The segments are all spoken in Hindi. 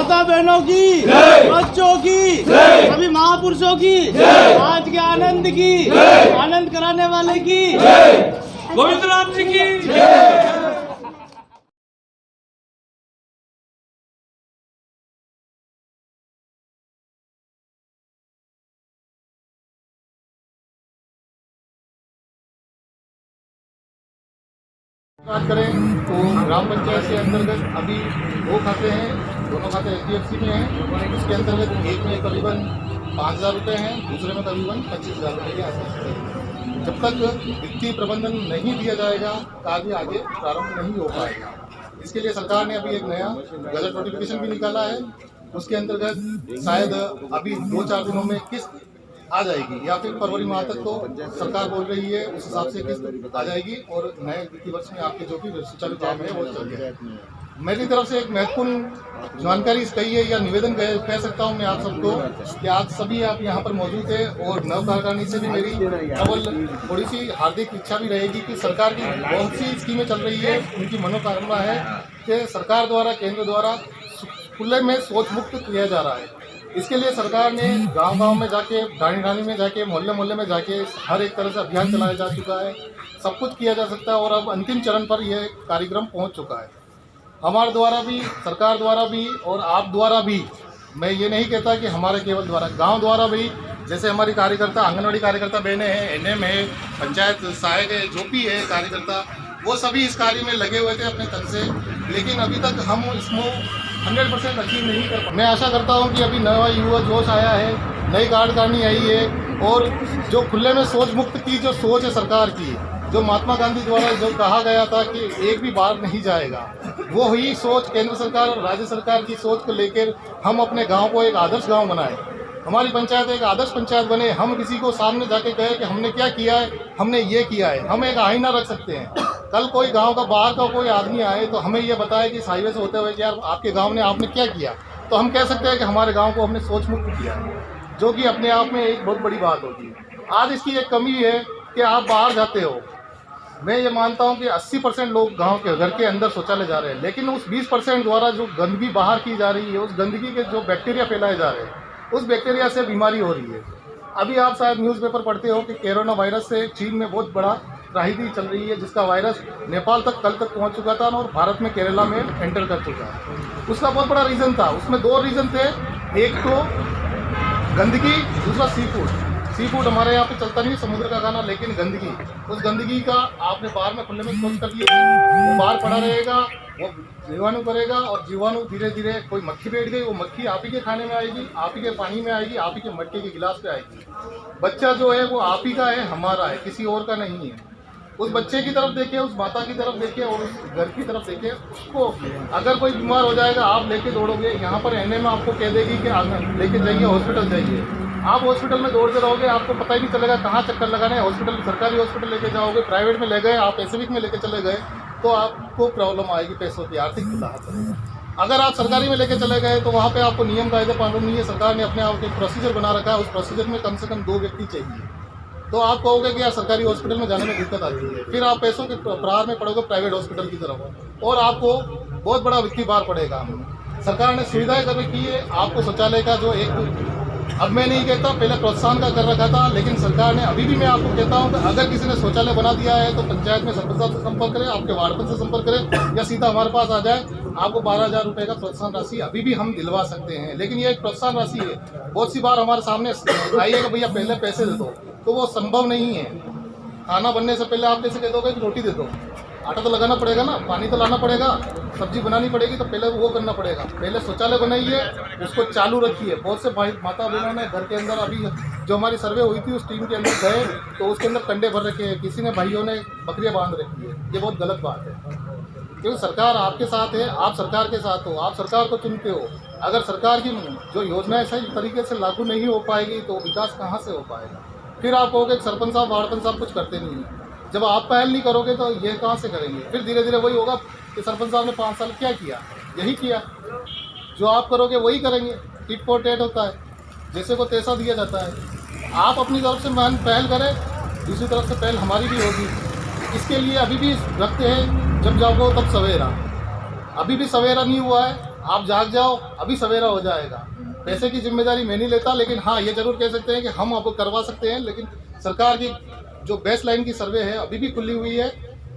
माता बहनों की, बच्चों की, सभी महापुरुषों की, आज के आनंद की, आनंद कराने वाले की, गोविंद राम जी की। बात करें तो ग्राम पंचायत के अंतर्गत अभी 2 खाते हैं, दोनों खाते HDFC में हैं। उसके अंतर्गत एक में करीबन 5,000 रुपये हैं, दूसरे में करीबन 25,000 रुपये के आसपास हैं। जब तक वित्तीय प्रबंधन नहीं दिया जाएगा कार्य आगे प्रारंभ नहीं हो पाएगा। इसके लिए सरकार ने अभी एक नया गजट नोटिफिकेशन भी निकाला है। उसके अंतर्गत शायद अभी 2-4 दिनों में किस्त आ जाएगी या फिर फरवरी माह तक तो सरकार बोल रही है उस हिसाब से किस्त आ जाएगी और नए वित्तीय वर्ष में आपके जो भी सुचारू काम है वो चल जाएगा। मेरी तरफ से एक महत्वपूर्ण जानकारी कही है या निवेदन कह सकता हूं मैं आप सबको कि आज सभी आप यहां पर मौजूद है और नव कार्यकारिणी से भी मेरी केवल थोड़ी सी हार्दिक इच्छा भी रहेगी कि सरकार की बहुत सी स्कीमें चल रही है, उनकी मनोकामना है कि सरकार द्वारा केंद्र द्वारा खुले में शौच मुक्त किया जा रहा है। इसके लिए सरकार ने गांव-गांव में जाके, ढाणी में जाके, मोहल्ले में जाके हर एक तरह से अभियान चलाया जा चुका है। सब कुछ किया जा सकता है और अब अंतिम चरण पर यह कार्यक्रम पहुंच चुका है। हमारे द्वारा भी, सरकार द्वारा भी और आप द्वारा भी, मैं ये नहीं कहता कि हमारे केवल द्वारा, गांव द्वारा भी, जैसे हमारी कार्यकर्ता, आंगनवाड़ी कार्यकर्ता बहनें हैं, NM है, पंचायत सहायक है, जो भी है कार्यकर्ता, वो सभी इस कार्य में लगे हुए थे अपने तन से, लेकिन अभी तक हम इसको 100% अचीव नहीं कर पाए। मैं आशा करता हूं कि अभी नया युवा जोश आया है, नई कार्यकारिणी आई है और जो खुले में शौच मुक्त की जो सोच है सरकार की, जो महात्मा गांधी द्वारा जो कहा गया था कि एक भी बाहर नहीं जाएगा, वो ही सोच केंद्र सरकार और राज्य सरकार की सोच को लेकर हम अपने गांव को एक आदर्श गांव बनाएं, हमारी पंचायत एक आदर्श पंचायत बने। हम किसी को सामने जाके कहे कि हमने क्या किया है, हमने ये किया है, हम एक आईना रख सकते हैं। कल कोई गांव का बाहर का कोई आदमी आए तो हमें ये बताए कि इस हाईवे से होते हुए कि यार आपके गांव ने आपने क्या किया, तो हम कह सकते हैं कि हमारे गांव को हमने सोच मुक्त किया है, जो कि अपने आप में एक बहुत बड़ी बात होती है। आज इसकी एक कमी है कि आप बाहर जाते हो, मैं ये मानता हूँ कि 80% लोग गांव के घर के अंदर शौचालय जा रहे हैं, लेकिन उस 20% द्वारा जो गंदगी बाहर की जा रही है, उस गंदगी के जो बैक्टीरिया फैलाए जा रहे हैं, उस बैक्टीरिया से बीमारी हो रही है। अभी आप शायद न्यूज़पेपर पढ़ते हो कि कोरोना वायरस से चीन में बहुत बड़ा त्राहिदी चल रही है, जिसका वायरस नेपाल तक कल तक पहुंच चुका था और भारत में केरला में एंटर कर चुका है। उसका बहुत बड़ा रीज़न था, उसमें 2 रीज़न थे, एक तो गंदगी, दूसरा सी फूड हमारे यहाँ पे चलता नहीं समुद्र का खाना, लेकिन गंदगी, उस गंदगी का आपने बाहर में खुले में शौच कर लिया, वो बाहर पड़ा रहेगा, वो जीवाणु करेगा और जीवाणु धीरे धीरे, कोई मक्खी बैठ गई, वो मक्खी आप ही के खाने में आएगी, आप ही के पानी में आएगी, आप ही के मटके के गिलास पे आएगी। बच्चा जो है वो आप ही का है, हमारा है, किसी और का नहीं है। उस बच्चे की तरफ देखिए, उस माता की तरफ देखिए और उस घर की तरफ देखिए। उसको अगर कोई बीमार हो जाएगा, आप लेके दौड़ोगे, यहाँ पर NM आपको कह देगी कि लेके जाइए, हॉस्पिटल जाइए। आप हॉस्पिटल में दौड़ते रहोगे, आपको पता ही नहीं चलेगा कहाँ चक्कर लगाना है। हॉस्पिटल, सरकारी हॉस्पिटल लेके जाओगे, प्राइवेट में ले गए, आप पैसिफिक में लेके चले गए, तो आपको प्रॉब्लम आएगी, पैसों की आर्थिक राहत। अगर आप सरकारी में लेके चले गए तो वहाँ पे आपको नियम कायदे पालन नहीं है, सरकार ने अपने आप एक प्रोसीजर बना रखा है, उस प्रोसीजर में कम से कम 2 व्यक्ति चाहिए। तो आप कहोगे कि यार सरकारी हॉस्पिटल में जाने में दिक्कत आती है, फिर आप पैसों के प्रहार में पड़ोगे प्राइवेट हॉस्पिटल की तरफ और आपको बहुत बड़ा वित्तीय भार पड़ेगा। सरकार ने सुविधाएं कर रखी है, आपको शौचालय का जो एक, अब मैं नहीं कहता, पहले प्रोत्साहन का कर रखा था, लेकिन सरकार ने, अभी भी मैं आपको कहता हूं कि अगर किसी ने शौचालय बना दिया है तो पंचायत में सरपंच साहब से संपर्क करें, आपके वार्ड से संपर्क करें या सीधा हमारे पास आ जाए। आपको 12,000 रुपये का प्रोत्साहन राशि अभी भी हम दिलवा सकते हैं, लेकिन ये एक प्रोत्साहन राशि है। बहुत सी बार हमारे सामने आई है कि भैया पहले पैसे दे दो, तो वो संभव नहीं है। खाना बनने से पहले आप कैसे कह दोगे कि रोटी दे दो, आटा तो लगाना पड़ेगा ना, पानी तो लाना पड़ेगा, सब्जी बनानी पड़ेगी, तो पहले वो करना पड़ेगा। पहले शौचालय बनाइए, उसको चालू रखिए। बहुत से भाई माता बहनों ने घर के अंदर, अभी जो हमारी सर्वे हुई थी उस टीम के अंदर गए तो उसके अंदर कंडे भर रखे हैं, किसी ने भाइयों ने बकरियां बांध रखी है। ये बहुत गलत बात है, क्योंकि सरकार आपके साथ है, आप सरकार के साथ हो, आप सरकार को चुनते हो। अगर सरकार की जो योजनाएं सही तरीके से लागू नहीं हो पाएगी तो विकास कहाँ से हो पाएगा। फिर आप कहोगे सरपंच साहब, वार्ड साहब कुछ करते नहीं हैं। जब आप पहल नहीं करोगे तो ये कहाँ से करेंगे। फिर धीरे धीरे वही होगा कि सरपंच साहब ने 5 साल क्या किया, यही किया, जो आप करोगे वही करेंगे। टिट फॉर टैट होता है, जैसे को तैसा दिया जाता है। आप अपनी तरफ से पहल करें, दूसरी तरफ से पहल हमारी भी होगी। इसके लिए अभी भी रखते हैं, जब जाओगे तब सवेरा, अभी भी सवेरा नहीं हुआ है। आप जाग जाओ, अभी सवेरा हो जाएगा। पैसे की जिम्मेदारी मैं नहीं लेता, लेकिन हाँ ये जरूर कह सकते हैं कि हम आपको करवा सकते हैं। लेकिन सरकार की जो बेस लाइन की सर्वे है अभी भी खुली हुई है,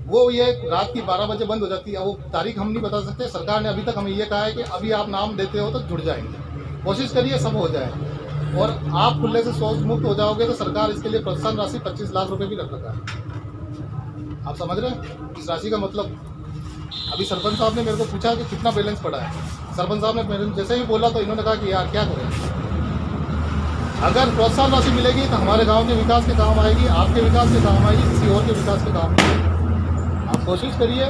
वो ये रात की 12 बजे बंद हो जाती है। वो तारीख हम नहीं बता सकते। सरकार ने अभी तक हमें ये कहा है कि अभी आप नाम देते हो तो जुड़ जाएंगे। कोशिश करिए सब हो जाए, और आप खुले से शौच मुक्त हो जाओगे तो सरकार इसके लिए प्रोत्साहन राशि 25 लाख रुपए भी रख रखा है। आप समझ रहे हैं इस राशि का मतलब? अभी सरपंच साहब ने मेरे को पूछा कि कितना बैलेंस पड़ा है। सरपंच साहब ने मेरे जैसे ही बोला तो इन्होंने कहा कि यार क्या करें, अगर प्रोत्साहन राशि मिलेगी तो हमारे गांव के विकास के काम आएगी, आपके विकास के काम आएगी, किसी और के विकास के काम नहीं आएगी। आप कोशिश करिए,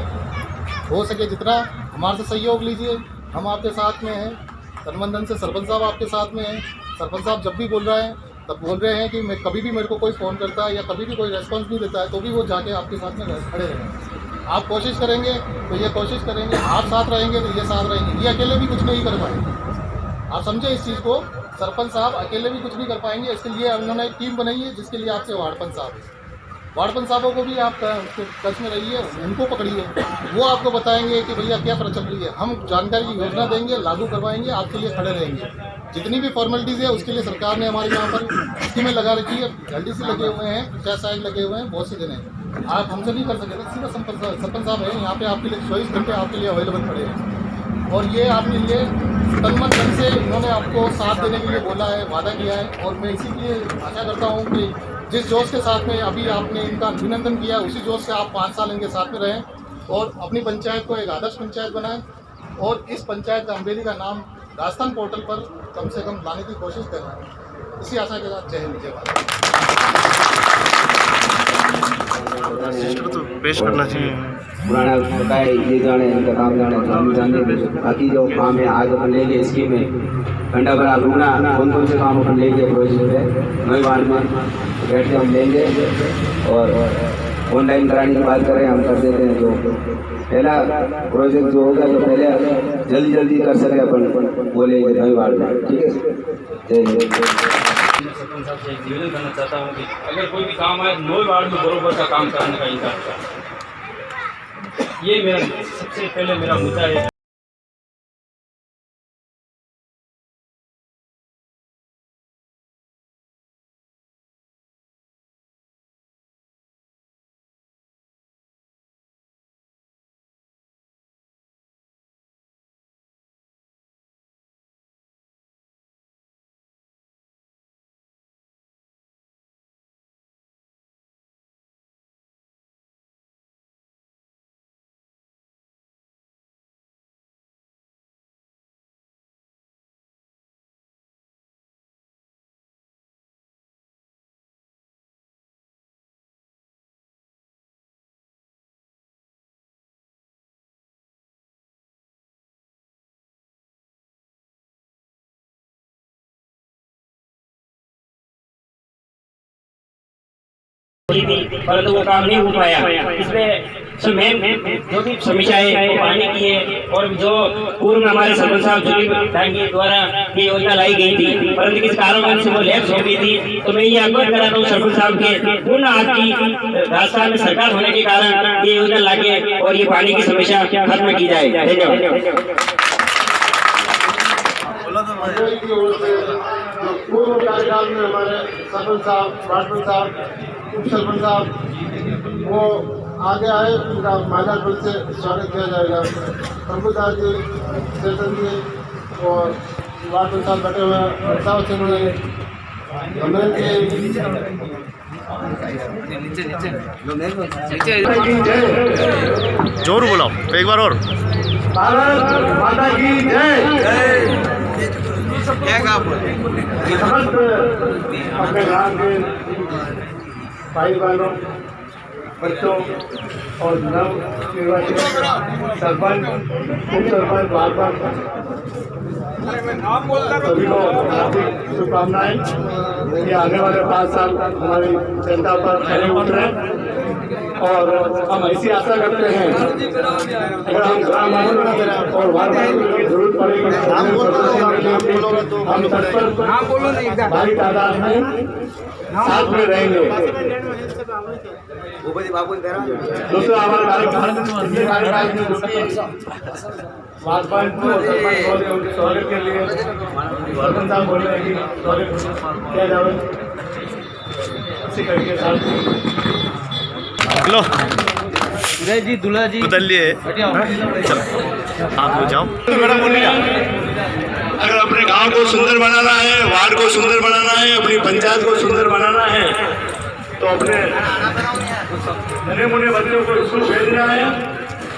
हो सके जितना हमारे से सहयोग लीजिए, हम आपके साथ में हैं तन मन धन से। सरपंच साहब आपके साथ में हैं। सरपंच साहब जब भी बोल रहे हैं तब बोल रहे हैं कि मैं कभी भी मेरे को कोई फ़ोन करता है या कभी भी कोई रेस्पॉन्स नहीं देता है तो भी वो जाके आपके साथ में खड़े रहेंगे। आप कोशिश करेंगे तो ये कोशिश करेंगे, आप साथ रहेंगे तो ये साथ रहेंगे। ये अकेले भी कुछ नहीं कर पाएंगे। आप समझे इस चीज़ को? सरपंच साहब अकेले भी कुछ नहीं कर पाएंगे। इसके लिए उन्होंने एक टीम बनाई है जिसके लिए आपसे वार्डपंच साहब है। वार्डपंच साहबों को भी आप टच में रहिए, उनको पकड़िए, वो आपको बताएंगे कि भैया क्या चल रही है। हम जानकारी की योजना देंगे, लागू करवाएंगे, आपके लिए खड़े रहेंगे। जितनी भी फॉर्मेलिटीज़ है उसके लिए सरकार ने हमारे यहाँ पर स्कीमें लगा रखी है। LDC लगे हुए हैं, पंचायत सहायक लगे हुए हैं, बहुत से दिन हैं। आप हमसे नहीं कर सकेंगे, सीधा सरपंच साहब है यहाँ पे आपके लिए 24 घंटे आपके लिए अवेलेबल खड़े हैं। और ये आपके लिए तन मन धन से इन्होंने आपको साथ देने के लिए बोला है, वादा किया है। और मैं इसी लिए आशा करता हूँ कि जिस जोश के साथ में अभी आपने इनका अभिनंदन किया, उसी जोश से आप 5 साल इनके साथ में रहें और अपनी पंचायत को एक आदर्श पंचायत बनाएं। और इस पंचायत का अम्बेली का नाम राजस्थान पोर्टल पर कम से कम लाने की कोशिश कर रहे हैं। इसी आशा के साथ जय हिंद, जय भारत। तो पेश करना चाहिए। पुराना होता है ये जाने इनका काम जाने बाकी जो काम है आज अपन लेंगे स्कीम में घंटा भरा रुकना, कौन कौन से काम अपन लेंगे प्रोजेक्ट है नई वार्ड में बैठ के हम लेंगे। और ऑनलाइन कराने की बात करें हम कर देते हैं। जो पहला प्रोजेक्ट जो होगा तो पहले जल्दी कर सके अपन बोलेंगे नई वार्ड में, ठीक है। सरपंच साहब से एक निवेदन करना चाहता हूँ कि अगर कोई भी काम आए नई वार्ड में बरोबर का काम करने का इंतजार करें। ये मेरा सबसे पहले मेरा मुद्दा है। परंतु वो काम नहीं हो पाया। इसमें जो भी समीक्षाएं वो पानी की है और जो पूर्व में हमारे सरपंच साहब के द्वारा ये योजना लाई गई थी, परंतु किस कारण से वो लैप्स हो गई थी। तो मैं ये अवगत कराता हूँ सरपंच साहब के पूर्ण आपकी राजस्थान में सरकार होने के कारण ये योजना लागे और ये पानी की समस्या खत्म की जाए। धन्यवाद। पूर्व कार्यकाल में हमारे सरपंच साहब, वार्डपंच साहब, उप सरपंच साहब वो आगे आए, उनका महिला बल से स्वागत किया जाएगा। प्रभुदास जी, चेतन जी और वार्डपंच साहब बैठे हुए हैं, प्रताप सिंह जोर बुलाओ एक बार और। भारत माता की जय। अपने गाँव के भाई बहनों, बच्चों और नव निर्वाचित सरपंच, उप सरपंच, वार्ड सभी को हार्दिक शुभकामनाएं। ये आने वाले 5 साल हमारी जनता पर खरे उतरे और हम ऐसी आशा करते हैं अगर हम ग्राम और वार्ड की जरूरत पड़ेगी हम तत्पर भारी तादाद में साथ में रहेंगे। दोस्तों हमारे कार्यक्रम उनके स्वागत के लिए वर्धन साहब बोल रहे हैं कि स्वागत किया जाए इसी करके साथ लो उदय जी दूल्हा जी बदल लिए आप हो जाओ। अगर अपने गांव को सुंदर बनाना है, वार्ड को सुंदर बनाना है, अपनी पंचायत को सुंदर बनाना है तो अपने नन्हे मुन्ने बच्चों को स्कूल भेजना है,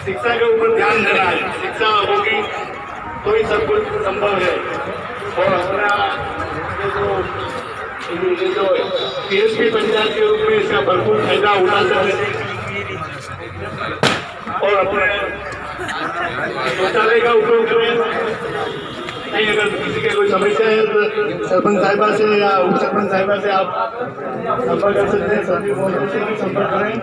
शिक्षा के ऊपर ध्यान देना है। शिक्षा होगी तो ही सब कुछ संभव है। और अपना जो पीएसपी पंचायत के रूप में इसका भरपूर फायदा उठा सकते हैं और अपने शौचालय का उपयोग करें। नहीं अगर किसी की कोई समस्या है तो सरपंच साहिबा से या उप सरपंच साहिबा से आप संपर्क कर सकते हैं। सभी फोन से भी संपर्क करें।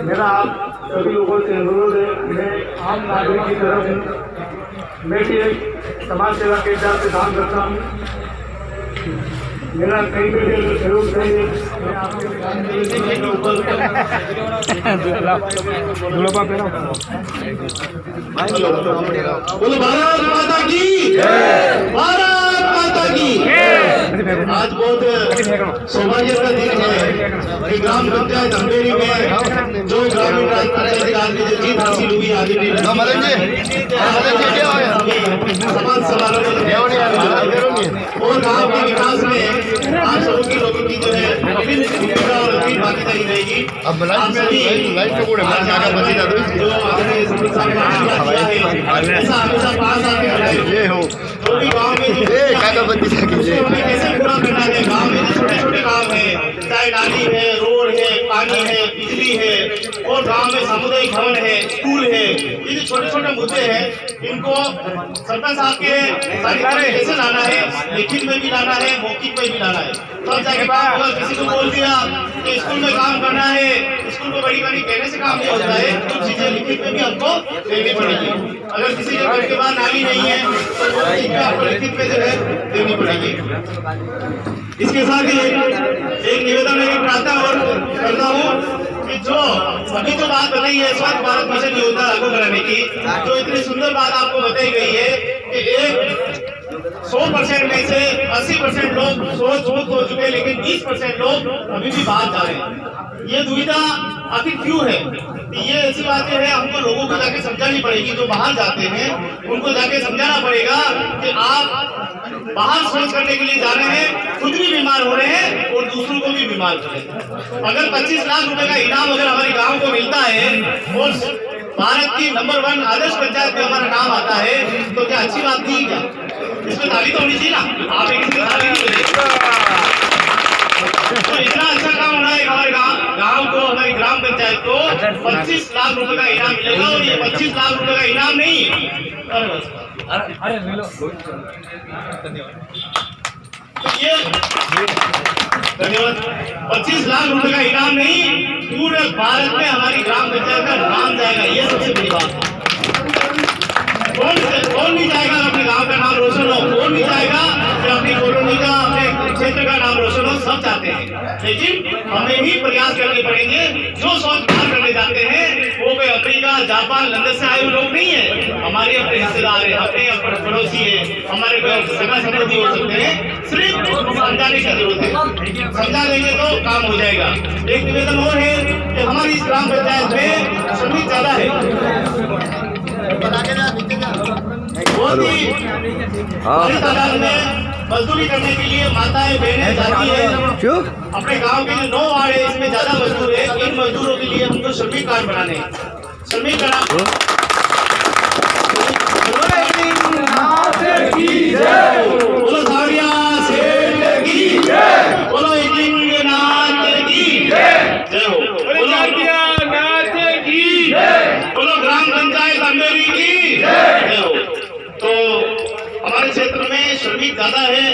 मेरा आप सभी लोगों से अनुरोध है, मैं आम नागरिक की तरफ हूँ, मैं भी एक समाज सेवा के हिसाब से काम करता हूँ। मेरा कहीं भी सहयोग चाहिए मैं आपके बोलो भारत माता की भारत माता की। आज बहुत सौभाग्य का दिन है कि ग्राम पंचायत अंधेरी में जो ग्रामीण राज पंचायत राज में जो जीत हासिल हुई आगे समाज समारोह और गाँव के विकास में आप सबों की लोगों की जो है भूमिका और अपनी भागीदारी रहेगी। अब लाइट को जो आपने ऐसा हमेशा पास आके ये हो जो भी गाँव में कैसे पूरा करना है। गाँव में जो छोटे छोटे काम है, चाहे नाली है, रोड है, पानी है, बिजली है और गाँव में सामुदायिक भवन है, स्कूल है, ये जो छोटे छोटे मुद्दे हैं इनको सरपंच साहब के कैसे लाना है, लिखित में भी लाना है, मौखिक में भी लाना है। तब जाके किसी को बोल दिया कि स्कूल में काम करना है, स्कूल को बड़ी बड़ी कहने से काम नहीं होता है, कुछ चीजें लिखित में भी हमको देनी पड़ेगी। अगर किसी के घर के बाद नाली नहीं है तो वो चीजें आपको लिखित में जो है देनी पड़ेगी। इसके साथ ही एक निवेदन है, प्रार्थना और करता हूँ कि जो अभी जो बात बताई है स्वच्छ भारत मिशन योजना लागू कराने की, जो इतनी सुंदर बात आपको बताई गई है कि 100% में से 80% लोग सोच हो चुके, लेकिन 20% लोग अभी भी बाहर जा रहे हैं। ये दुविधा आखिर क्यों है? ये ऐसी बातें हैं हमको लोगों को जाके समझानी पड़ेगी। जो बाहर जाते हैं उनको जाके समझाना पड़ेगा कि आप बाहर सोच करने के लिए जा रहे हैं, खुद भी बीमार हो रहे हैं और दूसरों को भी बीमार कर रहे हैं। अगर 25 लाख रुपए का इनाम अगर हमारे गांव को मिलता है और भारत की नंबर 1 आदर्श पंचायत में हमारा नाम आता है तो क्या अच्छी बात नहीं क्या? इसमें ताली तो होनी चाहिए ना। आप एक ताली नहीं बोलिए। तो इतना अच्छा काम होना है हमारे गांव को, हमारी ग्राम पंचायत को 25 लाख रुपए का इनाम मिलेगा। और ये 25 लाख रुपए का इनाम नहीं, ये धन्यवाद। 25 लाख रुपए का इनाम नहीं, पूरे भारत में हमारी ग्राम पंचायत का नाम जाएगा। ये सबसे बड़ी बात है। कौन नहीं चाहेगा अपने गांव का नाम रोशन हो? कौन नहीं चाहेगा कि अपनी कॉलोनी का, अपने क्षेत्र का नाम रोशन हो? सब चाहते हैं, लेकिन हमें ही प्रयास करने पड़ेंगे। जो सोच बाहर करने जाते हैं वो कोई अफ्रीका, जापान, लंदन से आए हुए लोग नहीं है, हमारे अपने रिश्तेदार है, अपने पड़ोसी है, हमारे सगा संबंधी हो सकते हैं। सिर्फ समझाने की जरूरत है, समझा देंगे तो काम हो जाएगा। एक निवेदन और है कि हमारी इस ग्राम पंचायत में श्रमिक ज्यादा है, बहुत ही बड़ी तादाद में मजदूरी करने के लिए माताएं बहनें जाती है। अपने गांव के जो 9 वार्ड है इसमें ज्यादा मजदूर है। इन मजदूरों के लिए हमको श्रमिक कार्ड बनाने हैं। श्रमिक कार्ड बोलो साड़िया सेठ की जय, बोलो एकलिंगनाथ की जय हो, बोलो नाथ की जय, बोलो ग्राम पंचायत अंधेरी की जय हो। तो हमारे क्षेत्र में श्रमिक ज्यादा है,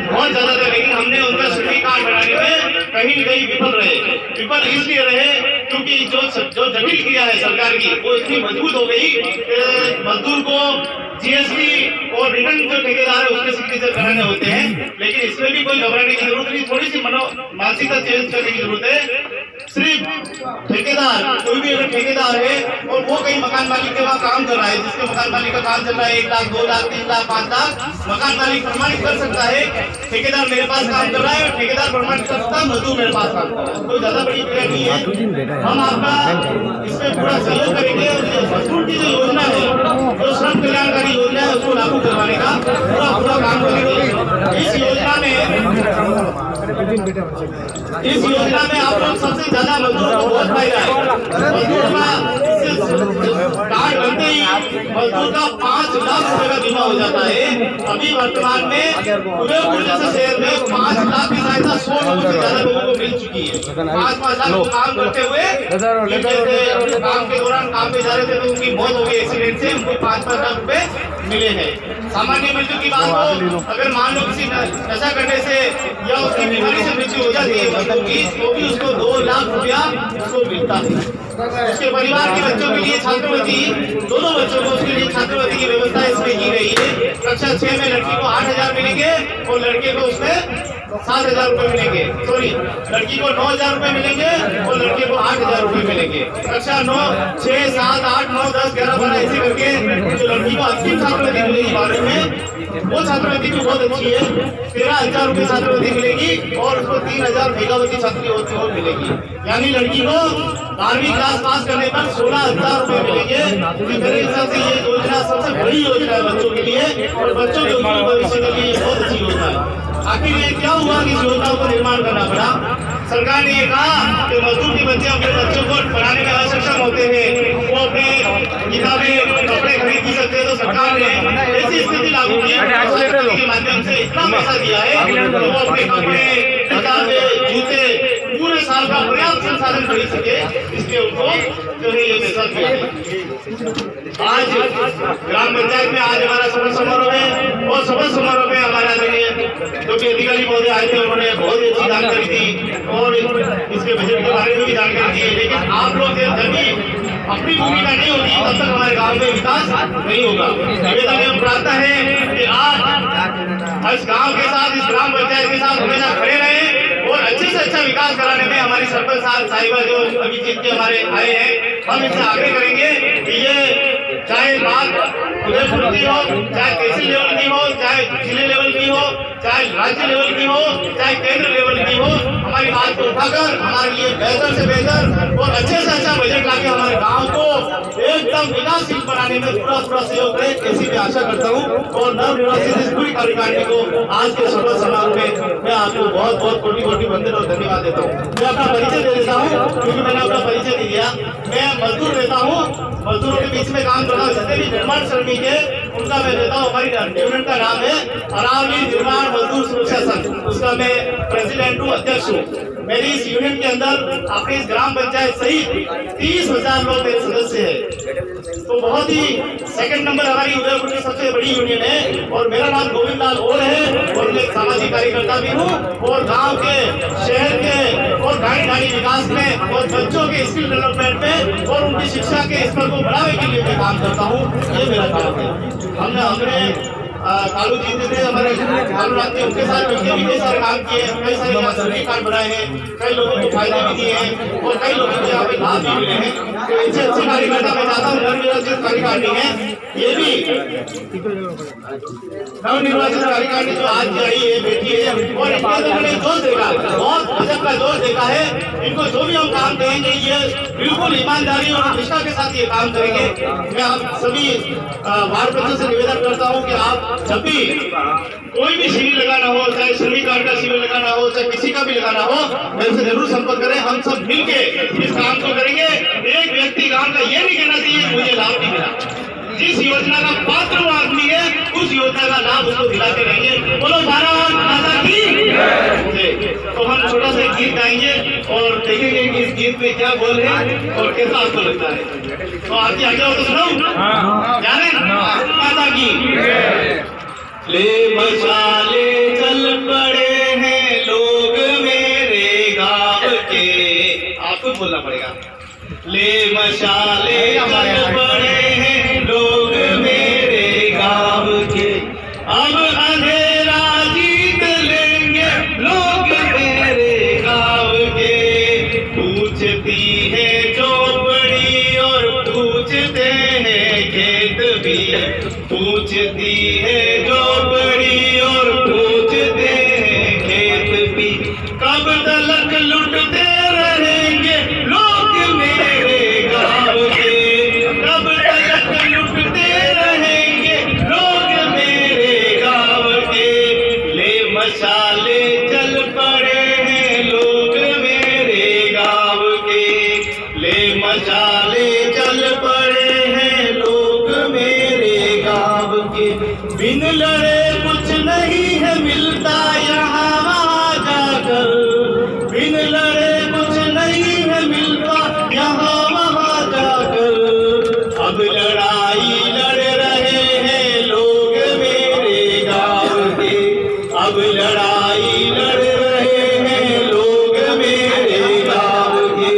बहुत ज्यादा है, लेकिन हमने उनका श्रमिक कार्ड बनाने में कहीं न कहीं विफल रहे। विफल इसलिए रहे क्योंकि जो जटिल क्रिया है सरकार की वो इतनी मजबूत हो गई कि मजदूर को जीएसटी और रिटर्न जो ठेकेदार है उसके सिग्नेचर कराने होते हैं, लेकिन इसमें भी कोई घबराने की जरूरत नहीं, थोड़ी सी मानसिकता चेंज करने की जरूरत है। सिर्फ ठेकेदार, कोई भी अगर ठेकेदार है और वो कहीं मकान मालिक के वहाँ काम कर रहा है, जिसके मकान मालिक का काम चल रहा है 1 लाख 2 लाख 3 लाख 5 लाख, मकान मालिक प्रमाणित कर सकता है ठेकेदार मेरे पास काम कर रहा है, और ठेकेदार प्रमाणित कर सकता है मजदूर मेरे पास काम कर रहा है। कोई ज्यादा बड़ी क्रिया नहीं है। हम आपका इसमें पूरा सहयोग करेंगे। मजदूर की जो योजना है, जो श्रम कल्याणकारी योजना है, उसको लागू करवाने का पूरा काम करेंगे। इस योजना में आप लोग सबसे ज्यादा मजदूर को बहुत फायदा है। मजदूर का कार्ड बनते ही मजदूर का 5 लाख रुपए का बीमा हो जाता है। अभी वर्तमान में उदयपुर जैसे शहर में 5 लाख की सहायता 100 लोगों से ज्यादा लोगों को मिल चुकी है। 5-5 लाख लोग काम करते हुए काम के दौरान काम पे जा रहे थे तो उनकी मौत हो गई एक्सीडेंट से, उनको 5-5 लाख रुपए मिले हैं। सामान्य मृत्यु की बात हो, अगर मान लो किसी नशा करने से या उसकी बीमारी से मृत्यु हो जाती है मजदूर की, तो भी उसको 2 लाख रुपया उसको मिलता है। उसके परिवार के बच्चों के लिए छात्रवृत्ति, दोनों बच्चों को उसके लिए छात्रवृत्ति की व्यवस्था इसमें की गई है। कक्षा 6 में लड़की को 8,000 मिलेंगे और लड़के को उसमें 7,000 रुपए मिलेंगे। सॉरी, लड़की को 9,000 रुपए मिलेंगे और लड़के को 8,000 रुपए मिलेंगे। कक्षा 9, 6, 7, 8, 9, 10, 11, 12 ऐसे करके जो लड़की को अंतिम छात्रवृत्ति मिलेगी 12वीं में, वो छात्रवृत्ति भी बहुत अच्छी है। 13,000 रुपए छात्रवृत्ति मिलेगी और उसको 3,000 मेधावती छात्रवृत्ति और मिलेगी। यानी लड़की को 12वीं क्लास पास करने पर 16,000 रुपए मिलेंगे। मेरे हिसाब से ये योजना सबसे बड़ी योजना है बच्चों के लिए, और बच्चों के भविष्य के लिए बहुत अच्छी योजना है। आखिर ये क्या हुआ कि इस योजनाओं को निर्माण करना पड़ा? सरकार ने ये कहा कि मजदूर के बच्चे अपने बच्चों को पढ़ाने में असक्षम होते हैं, वो अपने किताबें कपड़े खरीद नहीं सकते, तो सरकार ने ऐसी स्थिति लागू की के माध्यम से इतना पैसा दिया है कि वो अपने कपड़े, किताबें, जूते पूरे साल का पर्याप्त संसाधन खरीद सके, इसलिए उनको जो है ये पैसा दिया है। आज ग्राम पंचायत में आज हमारा शपथ समारोह है, और शपथ समारोह में हमारे जो कि अधिकारी महोदय आए थे, उन्होंने बहुत अच्छी जानकारी दी और इसके बजट के बारे में भी जानकारी दी है। लेकिन आप लोग जब भी अपनी भूमिका नहीं होगी तब तक हमारे गांव में विकास नहीं होगा। निवेदन एवं प्रार्थना है कि आप इस गांव के साथ, इस ग्राम पंचायत के साथ हमेशा खड़े रहे और अच्छे से अच्छा विकास कराने में हमारी सरपंच साहिबा जो अभी जीत के हमारे आए हैं, हम इनसे आग्रह करेंगे कि ये चाहे बात उदयपुर की हो, चाहे तहसील लेवल की हो, चाहे जिले लेवल की हो, चाहे राज्य लेवल की हो, चाहे केंद्र लेवल की हो, हमारी बात को उठाकर हमारे लिए बेहतर से बेहतर और अच्छे से अच्छा बजट लाके हमारे गांव को एकदम विकासशील बनाने में पूरा सहयोग करे, ऐसी मैं आशा करता हूं। और नवनिर्वाचित इस पूरी कार्यकारिणी को आज के शपथ समारोह में मैं आपको बहुत बहुत कोटि वंदन और धन्यवाद देता हूँ। मैं अपना परिचय दे देता हूँ, क्योंकि मैंने अपना परिचय नहीं दिया। मैं मजदूर रहता हूँ, मजदूरों के बीच में काम कर रहा हूँ। जितने भी निर्माण श्रमिक है उनका मैं देता हूँ। हमारी यूनियन का नाम है अरावली निर्माण मजदूर सुरक्षा संघ, उसका मैं प्रेसिडेंट हूँ, अध्यक्ष हूँ। मेरी इस यूनियन के अंदर अपनी इस ग्राम पंचायत सहित 30,000 लोग मेरे सदस्य हैं। तो बहुत ही सेकंड नंबर हमारी उदयपुर की सबसे बड़ी यूनियन है। और मेरा नाम गोविंद लाल ओल है और मैं सामाजिक कार्यकर्ता भी हूँ, और गांव के, शहर के और गाड़ी विकास में और बच्चों के स्किल डेवलपमेंट में और उनकी शिक्षा के स्तर को बढ़ावे के लिए मैं काम करता हूँ। ये मेरा काम है। हमने कालू जी थे हमारे कालू रात उनके साथ मिलकर भी कई सारे काम किए, कई सारे यहाँ सर्वे कार्ड बनाए हैं, कई लोगों को फायदे भी दिए हैं और कई लोगों को यहाँ पे लाभ भी मिले हैं। तो इनसे अच्छे कार्यकर्ता मैं चाहता हूँ नवनिर्वाचित कार्यकारिणी है, ये भी नवनिर्वाचित कार्यकारिणी जो आज आई है, बैठी है, और इन्होंने जोश देखा, बहुत गजब का जोश देखा है। इनको जो भी हम काम करेंगे ये बिल्कुल ईमानदारी और निष्ठा के साथ ये काम करेंगे। मैं आप सभी वार्ड बच्चों से निवेदन करता हूँ कि आप जब भी कोई भी शिविर लगाना हो, चाहे श्रमिक कार्ड का शिविर लगाना हो, चाहे किसी का भी लगाना हो, मेरे से जरूर संपर्क करें। हम सब मिलके इस काम को करेंगे। एक व्यक्ति गांव का ये नहीं कहना चाहिए मुझे लाभ नहीं मिला। जिस योजना का पात्र वो आदमी है, उस योजना का लाभ उसको दिलाते रहेंगे। बोलो भारत माता की। तो हम छोटा सा गीत गाएंगे और देखेंगे कि इस गीत में क्या बोल है और कैसा आपको लगता है। तो आगे हो तो सुनाऊं, जाने माता की। ले मशाले चल पड़े हैं लोग मेरे गाँव के। आपको बोलना पड़ेगा। ले मशाले जल पड़े हैं लोग मेरे गाँव के, अब अंधेरा जीत लेंगे लोग मेरे गाँव के। पूछती है चौपड़ी और पूछते हैं खेत भी, पूछती है चौपड़ी और पूछते हैं खेत भी, कब तलक लुटते रहेंगे लोग मेरे गाँव के, कब तलक लुटते रहेंगे लोग मेरे गाँव के। ले मशाले जल पड़े हैं लोग मेरे गाँव के, ले मशाले जल पड़े हैं लोग मेरे गाँव के। बिन लड़े कुछ नहीं है मिलता यहाँ वहाँ जाकर, बिन लड़े कुछ नहीं है मिलता यहाँ वहाँ जाकर। अब लड़ाई लड़ रहे हैं लोग मेरे गाँव के, अब लड़ाई लड़ रहे हैं लोग मेरे गाँव के।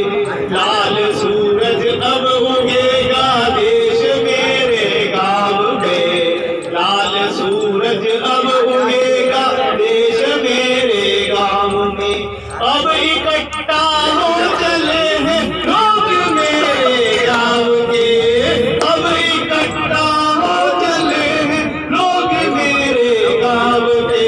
लाल सूरज अब उगेगा देश मेरे गाँव में, लाल सूरज अब उगेगा देश मेरे गाँव में। अब इकट्ठा हो चले हैं लोग मेरे गाँव के, अब इकट्ठा हो चले हैं लोग मेरे गाँव के।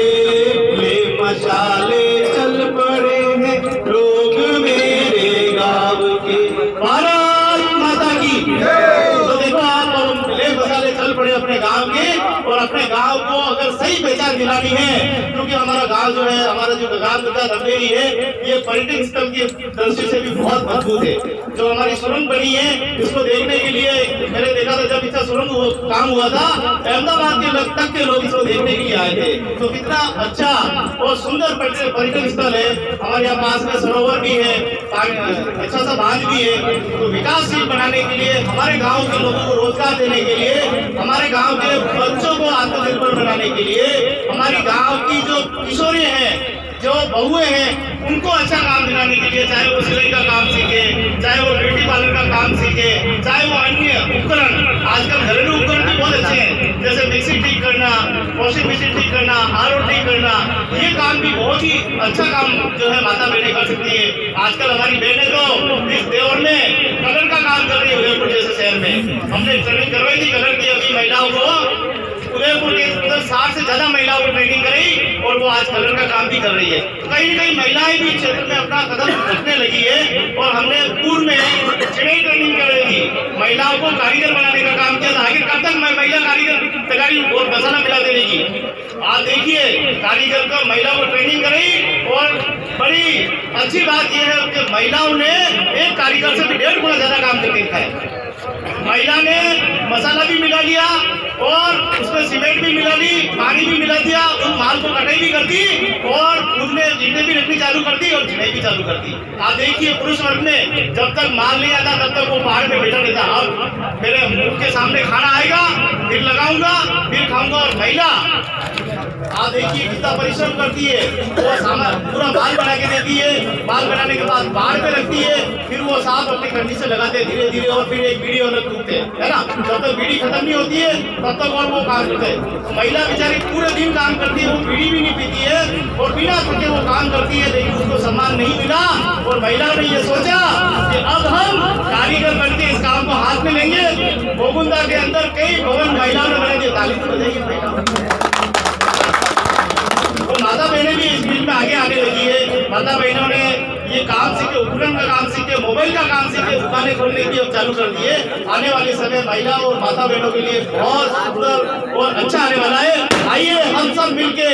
ले मशाले चल पड़े हैं लोग मेरे गाँव के। भारत माता की तो देखो आप, ले मशाले चल पड़े अपने गाँव के, और अपने गांव को अगर सही पहचान दिलानी है, क्योंकि हमारा गांव जो है, हमारा जो गांव तथा रंगेरी है, ये पर्यटन स्थल की दृष्टि से भी बहुत मजबूत है। जो हमारी सुरंग बनी है, इसको देखने के लिए मैंने देखा था, जब इसका सुरंग काम हुआ था, अहमदाबाद के लग तक के लोग इसको देखने के लिए आए थे। तो कितना अच्छा और सुंदर पर्यटन स्थल है। हमारे यहाँ पास में सरोवर भी है, अच्छा सा बांध भी है। तो विकासशील बनाने के लिए, हमारे गाँव के लोगों को रोजगार देने के लिए, हमारे गाँव के बच्चों को आत्मनिर्भर बनाने के लिए, हमारी गांव की जो किशोरी हैं, जो बहुएं हैं, उनको अच्छा काम दिलाने के लिए, चाहे वो सिलाई का काम सीखे, चाहे वो ब्यूटी पार्लर का काम सीखे, चाहे वो अन्य उपकरण, आजकल घरेलू उपकरण भी बहुत अच्छे हैं, जैसे मिक्सी ठीक करना, वॉशिंग मशीन ठीक करना, आरओ ठीक करना, ये काम भी बहुत ही अच्छा काम जो है माता बहनें कर सकती है। आजकल हमारी बहनें तो इस देवर में कलर का काम कर रही है। उदयपुर जैसे शहर में हमने ट्रेनिंग करवाई थी कलर की, अभी महिलाओं को उदयपुर के अंदर 60 से ज्यादा महिलाओं को ट्रेनिंग कराई, और वो आज कलर का काम भी कर रही है। कहीं न कहीं महिलाएं भी क्षेत्र में अपना कदम रखने लगी है, और हमने पूर्व में चिड़ई ट्रेनिंग कराई, महिलाओं को कारीगर बनाने का काम किया था। आखिर कब तक महिला कारीगर तैयारी और मसाला मिला देगी। आप देखिए, कारीगर को महिला को ट्रेनिंग कराई, और बड़ी अच्छी बात यह है कि महिलाओं ने एक कारीगर से भी 1.5 गुना ज्यादा काम करके दिखाया। महिला ने मसाला भी मिला लिया, और उसमें सीमेंट भी मिला ली, पानी भी मिला दिया, उस माल को कटाई भी कर दी, और उसने ईंटें भी रखनी चालू कर दी, और चिड़ाई भी चालू कर दी। आप देखिए, पुरुष वर्ग में जब तक माल नहीं आता तब तक वो पहाड़ पे बैठा रहता। अब मेरे मुंह के सामने खाना आएगा, फिर लगाऊंगा, फिर खाऊंगा। और महिला आप देखिए कितना परिश्रम करती है, वो सामान पूरा बाल बना के देती है, बाल बनाने के बाद पहाड़ पे रखती है, फिर वो साफ अपनी कंडी से लगाते हैं धीरे धीरे, और फिर एक बीड़ी अलग टूटते हैं, है ना। जब तक बीड़ी खत्म नहीं होती है तब तक और वो काम करते हैं। महिला बेचारी पूरे दिन काम करती है, वो बीड़ी भी नहीं पीती है, और बिना थके वो काम करती है, लेकिन उसको सम्मान नहीं मिला। और महिला ने ये सोचा कि अब हम कारीगर बनके इस काम को हाथ में लेंगे। गोकुंदा के अंदर कई भवन महिलाओं ने बना दिए। ताली तो बजाइए महिला। तो माता बहनें भी इस फील्ड में आगे आने लगी है। माता बहनों ने ये काम सीखे, उपकरण का काम सीखे, मोबाइल का काम सीखे, दुकानें खोलने की अब चालू कर दिए। आने वाले समय महिला और माता बहनों के लिए बहुत सुंदर और अच्छा आने वाला है। आइए हम सब मिलके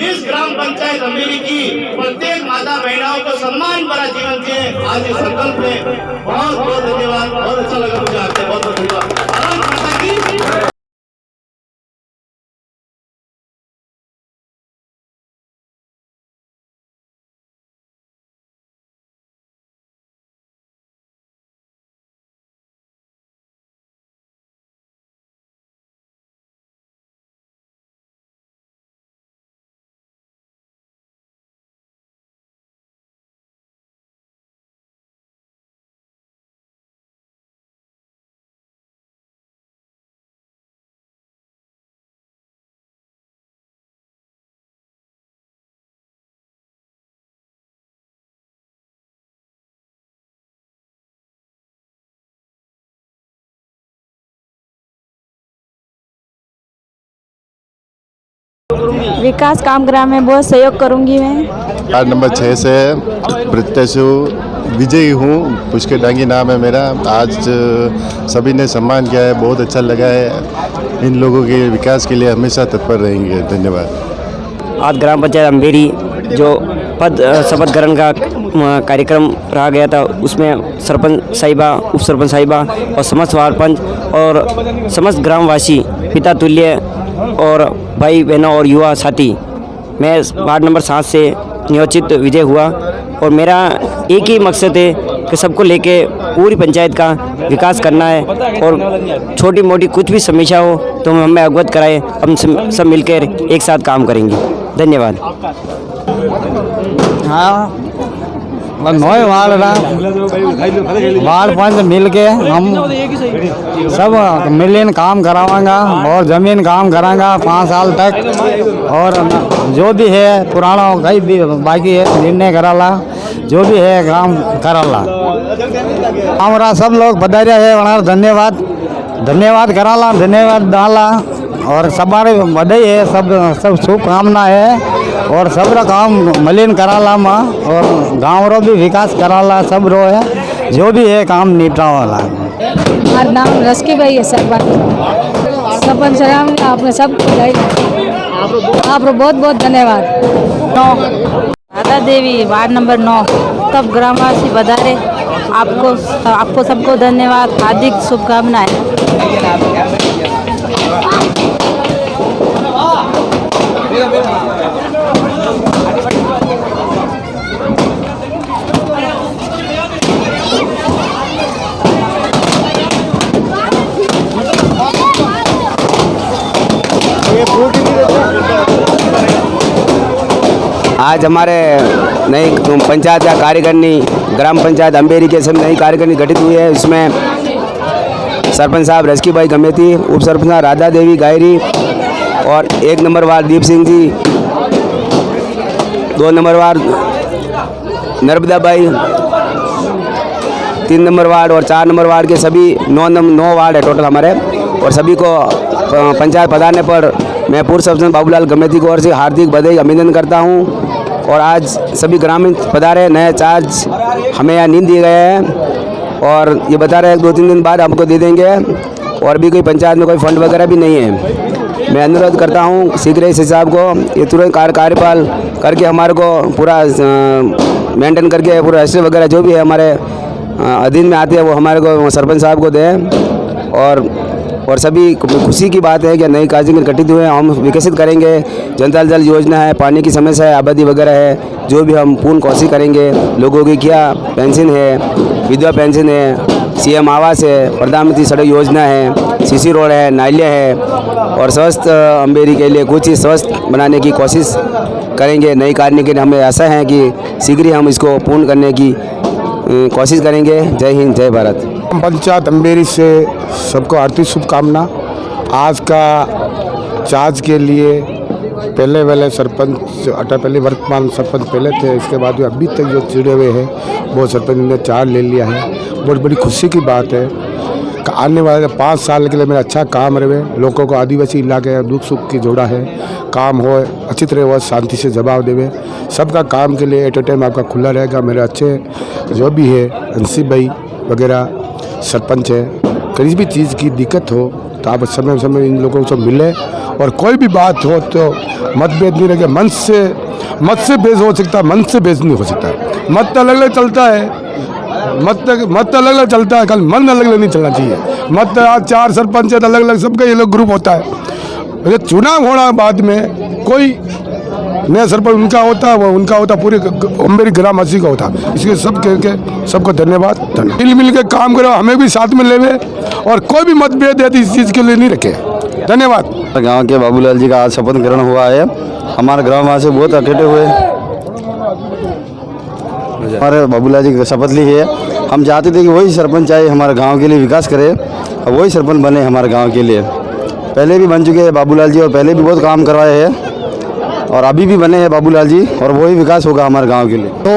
इस ग्राम पंचायत रंगेरी की प्रत्येक माता बहनों को सम्मान भरा जीवन जिए। आज इस संकल्प में बहुत बहुत धन्यवाद। बहुत अच्छा लगा मुझे आपसे, बहुत बहुत धन्यवाद। भारत माता की विकास काम कराने में बहुत सहयोग करूंगी मैं। वार्ड नंबर 6 से प्रत्याशी विजयी हूँ। पुष्कर डांगी नाम है मेरा। आज सभी ने सम्मान किया है, बहुत अच्छा लगा है। इन लोगों के विकास के लिए हमेशा तत्पर रहेंगे। धन्यवाद। आज ग्राम पंचायत अंबेरी जो पद शपथ ग्रहण का कार्यक्रम रहा गया था, उसमें सरपंच साहिबा, उप सरपंच साहिबा और समस्त वार्ड पंच और समस्त ग्रामवासी पिता तुल्य और भाई बहनों और युवा साथी, मैं वार्ड नंबर 7 से नियोजित विजय हुआ और मेरा एक ही मकसद है कि सबको लेके पूरी पंचायत का विकास करना है और छोटी मोटी कुछ भी समस्या हो तो हमें अवगत कराए, हम सब मिलकर एक साथ काम करेंगे। धन्यवाद। हाँ, नए वार्ड पंच मिल के हम सब मिलियन काम करावांगा और जमीन काम करांगा 5 साल तक। और जो भी है पुराना कहीं भी बाकी है निर्णय कराला, जो भी है काम कराला। हमारा सब लोग पधारिया है, वहाँ धन्यवाद कराला, धन्यवाद डाला और हमारे बधाई है, सब शुभकामना है और सब काम मलिन कराला माँ और गाँव रो भी विकास कराला, सब रो है जो भी है काम निपटा वाला। हमारा नाम रस्की भाई है। सरपंच साहब आपने सब आप बहुत बहुत धन्यवाद। राधा देवी वार्ड नंबर 9 सब ग्रामवासी बधारे, आपको सबको धन्यवाद, हार्दिक शुभकामनाएं। आज हमारे नई पंचायत का कार्यकारिणी ग्राम पंचायत अंबेरी के सब नई कार्यकारिणी गठित हुई है। इसमें सरपंच साहब रस्की भाई गमेती, उप सरपंच साहब राधा देवी गायरी और 1 number ward Deep Singh ji, 2 number ward Narmada भाई, 3 नंबर वार्ड और 4 नंबर वार्ड के सभी 9 वार्ड है टोटल हमारे। और सभी को पंचायत पधारने पर मैं पूर्व सरपंच बाबूलाल गमेती को ओर से हार्दिक बधाई अभिनंदन करता हूं। और आज सभी ग्रामीण पधारे, नए चार्ज हमें यहाँ नींद दिए गए हैं और ये बता रहे हैं 2-3 दिन बाद हमको दे देंगे। और भी कोई पंचायत में कोई फंड वगैरह भी नहीं है। मैं अनुरोध करता हूँ शीघ्र इस हिसाब को ये तुरंत कार्यपाल करके हमारे को पूरा मेंटेन करके पूरा रजिस्टर वगैरह जो भी है हमारे अधीन में आते हैं वो हमारे को सरपंच साहब को दें। और सभी खुशी की बात है कि नई कार्यक्रम गठित हुए हम विकसित करेंगे। जनता जल योजना है, पानी की समस्या है, आबादी वगैरह है, जो भी हम पूर्ण कोशिश करेंगे। लोगों की क्या पेंशन है, विधवा पेंशन है, सीएम आवास है, प्रधानमंत्री सड़क योजना है, सीसी रोड है, नालियाँ है और स्वस्थ अंबेरी के लिए कुछ ही स्वस्थ बनाने की कोशिश करेंगे। नई कार्य के लिए हमें आशा है कि शीघ्र ही हम इसको पूर्ण करने की कोशिश करेंगे। जय हिंद, जय भारत। पंचायत अंबेरी से सबको हार्दिक शुभकामना। आज का चार्ज के लिए पहले वाले सरपंच पहले वर्तमान सरपंच पहले थे, इसके बाद भी अभी तक जो जुड़े हुए हैं वो सरपंच ने चार्ज ले लिया है। बहुत बड़ी खुशी की बात है कि आने वाले 5 साल के लिए मेरा अच्छा काम रहे। लोगों को आदिवासी इलाके दुख सुख की जोड़ा है, काम हो अच्छी तरह वो शांति से जवाब देवे। सबका काम के लिए एट ए टाइम आपका खुला रहेगा। मेरे अच्छे जो भी है अंसी भाई वगैरह सरपंच है, कहीं भी चीज़ की दिक्कत हो तो आप समय समय इन लोगों से मिले और कोई भी बात हो तो मतभेद नहीं रखे। मत से बेस हो सकता है, मन से बेस नहीं हो सकता। मत अलग अलग चलता है, मत अलग अलग चलता है, कल मन अलग अलग नहीं चलना चाहिए। मत आज 4 सरपंच है तो अलग अलग सबका ये लोग ग्रुप होता है। चुनाव होना बाद में कोई नया सरपंच उनका होता है, वो उनका होता, पूरे अंबेरी ग्रामवासी का होता। इसके सब के सबको धन्यवाद। मिल के काम करो, हमें भी साथ में लेवे और कोई भी मतभेद है तो इस चीज़ के लिए नहीं रखे। धन्यवाद। गांव के बाबूलाल जी का आज शपथ ग्रहण हुआ है। हमारे ग्रामवासी बहुत इकट्ठे हुए, हमारे बाबूलाल जी का शपथ ली है। हम चाहते थे कि वही सरपंच आए हमारे गांव के लिए विकास करे और वही सरपंच बने हमारे गांव के लिए। पहले भी बन चुके हैं बाबूलाल जी और पहले भी बहुत काम करवाए हैं और अभी भी बने हैं बाबूलाल जी और वही विकास होगा हमारे गांव के लिए। तो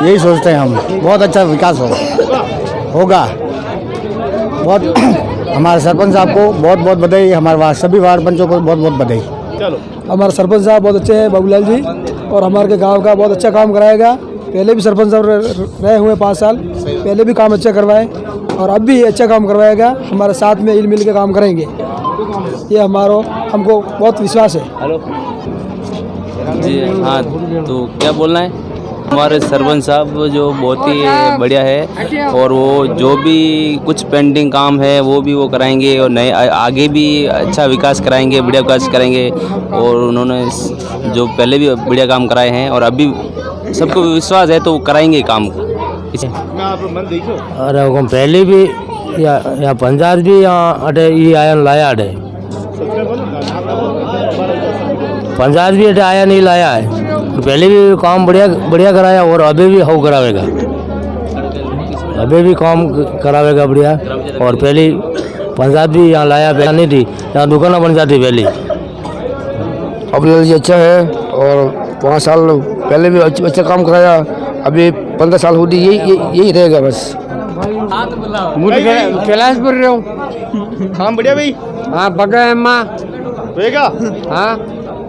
यही सोचते हैं हम, बहुत अच्छा विकास होगा। बहुत हमारे सरपंच साहब को बहुत बहुत बधाई, हमारे सभी वार्ड पंचों को बहुत बहुत बधाई। चलो। हमारे सरपंच साहब बहुत अच्छे हैं बाबूलाल जी, और हमारे गांव का बहुत अच्छा काम कराएगा। पहले भी सरपंच साहब रहे हुए 5 साल, पहले भी काम अच्छा करवाए और अब भी अच्छा काम करवाएगा। हमारे साथ में मिल के काम करेंगे, ये हमको बहुत विश्वास है। जी हाँ, तो क्या बोलना है, हमारे सरपंच साहब जो बहुत ही बढ़िया है, और वो जो भी कुछ पेंडिंग काम है वो भी वो कराएंगे, और नए आगे भी अच्छा विकास कराएंगे, बढ़िया विकास करेंगे। और उन्होंने जो पहले भी बढ़िया काम कराए हैं और अभी सबको विश्वास है तो वो कराएंगे काम। अरे वो पहले भी या पंचायत भी यहाँ अटे ये आयन लाया अटे, पंचायत भी अटे आया नहीं लाया है, पहले भी काम बढ़िया कराया और अभी भी हाउ करावेगा, अभी भी काम करावेगा बढ़िया। और पहले पंचायत भी यहाँ लाया, पहले नहीं थी, यहाँ दुकान बन जाती पहले। बाबूलाल जी अच्छा है, और 5 साल पहले भी अच्छा काम कराया, अभी 15 साल होती यही रहेगा बस। कैलाशपुर रहे हूँ, काम बढ़िया भाई। हाँ पका है माँ होएगा। हाँ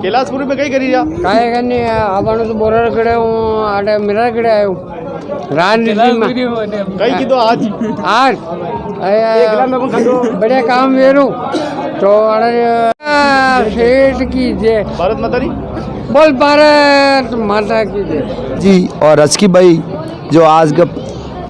कैलाशपुर में कहीं करी जा काय करनी अपन तो बोरा कड़े हूँ, आटे मेरा कड़े आए हूँ राजनीति में कहीं की तो आज बढ़िया काम वेरू तो सेठ की जय, भारत माता दी बोल भारत माता की जय जी। और रस्की भाई जो आज का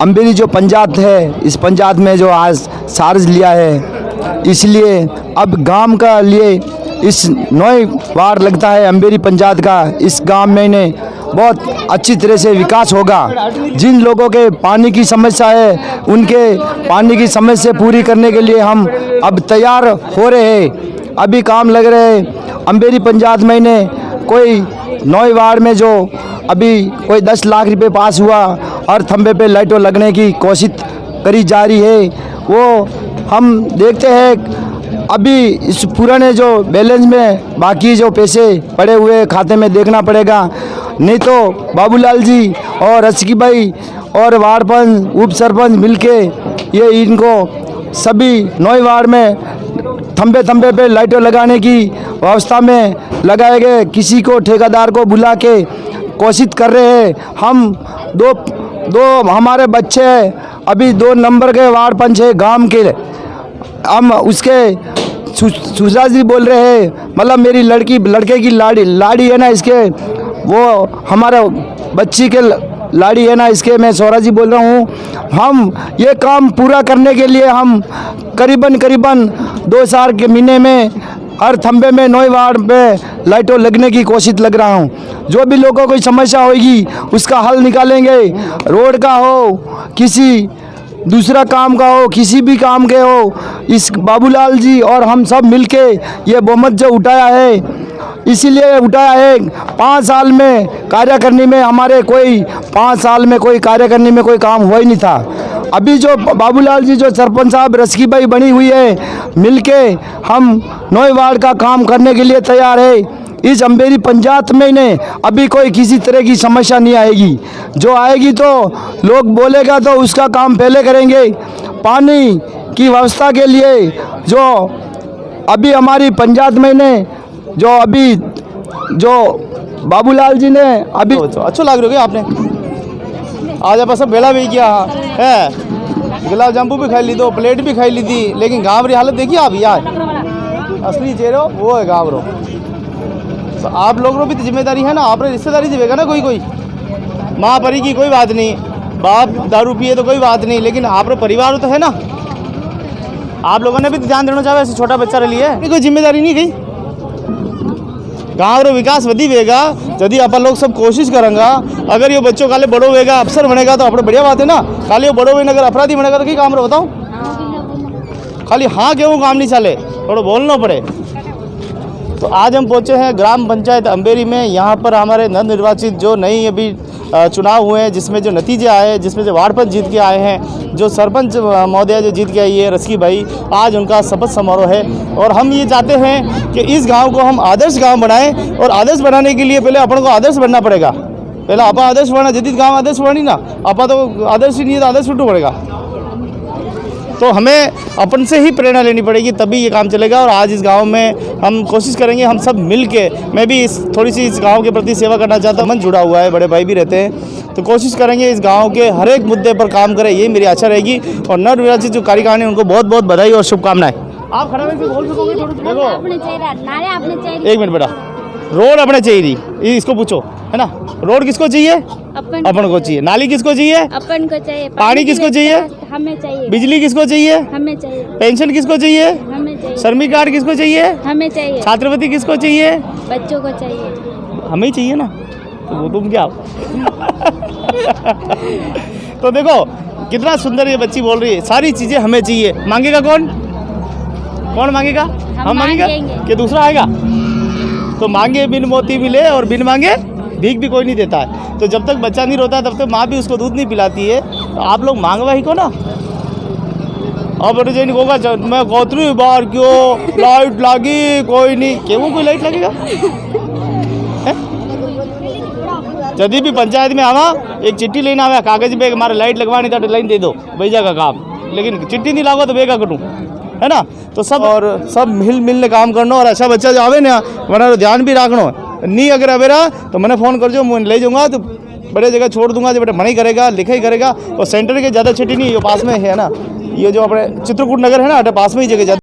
अम्बेरी जो पंचायत है, इस पंचायत में जो आज चार्ज लिया है, इसलिए अब गांव का लिए इस 9 वार्ड लगता है अम्बेरी पंचायत का, इस गांव में ने बहुत अच्छी तरह से विकास होगा। जिन लोगों के पानी की समस्या है, उनके पानी की समस्या पूरी करने के लिए हम अब तैयार हो रहे हैं, अभी काम लग रहे हैं। अम्बेरी पंचायत में ने कोई 9 वार्ड में जो अभी कोई 10 लाख रुपए पास हुआ और खंबे पे लाइटों लगने की कोशिश करी जा रही है, वो हम देखते हैं। अभी इस पुराने जो बैलेंस में बाकी जो पैसे पड़े हुए खाते में देखना पड़ेगा, नहीं तो बाबूलाल जी और रस्की भाई और वार्ड पंच उप सरपंच मिलके ये इनको सभी 9 वार्ड में थंबे पे लाइटें लगाने की व्यवस्था में लगाए गए, किसी को ठेकेदार को बुला के कोशिश कर रहे हैं। हम दो हमारे बच्चे अभी 2 नंबर के वार्ड पंच है गांव के, हम उसके सुशा जी बोल रहे हैं, मतलब मेरी लड़के की लाड़ी है ना, इसके वो हमारा बच्ची के लाड़ी है ना, इसके मैं सौरा जी बोल रहा हूँ। हम ये काम पूरा करने के लिए हम करीबन 2 साल के महीने में हर थंबे में 9 वार्ड पे लाइटों लगने की कोशिश लग रहा हूँ। जो भी लोगों को कोई समस्या होगी उसका हल निकालेंगे, रोड का हो, किसी दूसरा काम का हो, किसी भी काम के हो। इस बाबूलाल जी और हम सब मिलके ये बहुमत जो उठाया है, इसीलिए उठाया है। 5 साल में कार्य करने में हमारे कोई 5 साल में कोई कार्य करने में कोई काम हुआ ही नहीं था। अभी जो बाबूलाल जी जो सरपंच साहब रस्की भाई बनी हुई है, मिलके हम 9 वार्ड का काम करने के लिए तैयार है। इस अम्बेरी पंचायत में ने अभी कोई किसी तरह की समस्या नहीं आएगी, जो आएगी तो लोग बोलेगा तो उसका काम पहले करेंगे। पानी की व्यवस्था के लिए जो अभी हमारी पंचायत में ने जो बाबूलाल जी ने अभी अच्छो लाग रहे हो आपने आज आप सब बेला भी किया है, गुलाब जामुन भी खाई ली, 2 प्लेट भी खाई ली थी, लेकिन गाँव की हालत देखिए आप यार, असली चेहरे वो है गाँव रो। तो आप लोगों की तो जिम्मेदारी है ना, आप रिश्तेदारी देगा ना, कोई माँ परी की कोई बात नहीं, बाप दारू पिए तो कोई बात नहीं, लेकिन आप परिवार तो है ना, आप लोगों ने भी ध्यान देना चाहिए। ऐसे छोटा बच्चा लिए कोई जिम्मेदारी नहीं गई। गाँव रो विकास वधी वेगा यदि अपन लोग सब कोशिश करेंगे। अगर ये बच्चों काले बड़ो होगा, अफसर बनेगा तो अपने बढ़िया बात है ना। खाली वो बड़ो हुए अगर अपराधी बनेगा तो क्या काम रहा बताओ, खाली हाँ क्यों काम नहीं चले, थोड़ा बोलना पड़े। तो आज हम पहुंचे हैं ग्राम पंचायत अम्बेरी में। यहाँ पर हमारे नवनिर्वाचित जो नई अभी चुनाव हुए हैं, जिसमें जो नतीजे आए, जिसमें जो वार्ड पंच जीत के आए हैं, जो सरपंच महोदया जो जीत के आई है रस्की भाई, आज उनका शपथ समारोह है। और हम ये चाहते हैं कि इस गांव को हम आदर्श गांव बनाएं, और आदर्श बनाने के लिए पहले अपन को आदर्श बनना पड़ेगा। पहले आप आदर्श बना, जदीद गाँव आदर्श बनी ना, आप तो आदर्श ही नहीं है तो आदर्श छूटू पड़ेगा। तो हमें अपन से ही प्रेरणा लेनी पड़ेगी, तभी ये काम चलेगा। और आज इस गांव में हम कोशिश करेंगे, हम सब मिल के, मैं भी थोड़ी सी इस गांव के प्रति सेवा करना चाहता हूँ, मन जुड़ा हुआ है, बड़े भाई भी रहते हैं, तो कोशिश करेंगे इस गांव के हर एक मुद्दे पर काम करें, ये मेरी आशा रहेगी। और नवनिर्वाचित जो कार्यकारिणी उनको बहुत बहुत बधाई और शुभकामनाएं। आप खड़ा होकर बोल सकोगे? देखो एक मिनट बेटा, रोड अपने चाहिए, इसको पूछो, है ना? रोड किसको चाहिए? अपन को चाहिए। नाली किसको चाहिए? अपन को चाहिए। पानी किसको चाहिए? हमें चाहिए। बिजली किसको चाहिए? हमें चाहिए। पेंशन किसको चाहिए? हमें चाहिए। श्रमिक कार्ड किसको चाहिए? हमें चाहिए। छात्रवृत्ति किसको चाहिए? बच्चों को चाहिए। हमें ही चाहिए ना, तो वो तुम क्या? तो देखो कितना सुंदर ये बच्ची बोल रही है, सारी चीजें हमें चाहिए। मांगेगा कौन? कौन मांगेगा? हम मांगेगा कि दूसरा आएगा? तो मांगे बिन मोती मिले और बिन मांगे भीख भी कोई नहीं देता है। तो जब तक बच्चा नहीं रोता तब तक माँ भी उसको दूध नहीं पिलाती है। तो आप लोग मांगवा ही को ना। अब बेटे जैन होगा, मैं कौतरी बार क्यों लाइट लगी, कोई नहीं, क्यों कोई लाइट लगेगा? यदि भी पंचायत में आवा एक चिट्ठी लेना आवा, कागज पे हमारे लाइट लगवानी था लाइन दे दो, भैया का काम, लेकिन चिट्ठी नहीं लागो तो बेगा करूँ, है ना? तो सब मिल काम करना। और अच्छा बच्चा जो आवे ना, वरना ध्यान भी रखना नहीं। अगर अवेरा तो मैंने फ़ोन कर जो, मैं ले जाऊँगा तो बड़े जगह छोड़ दूंगा, जो बेटा मना ही करेगा, लिखा ही करेगा। और सेंटर के ज़्यादा छिट्टी नहीं, ये पास में है ना, ये जो अपने चित्रकूट नगर है ना, पास में ही जगह।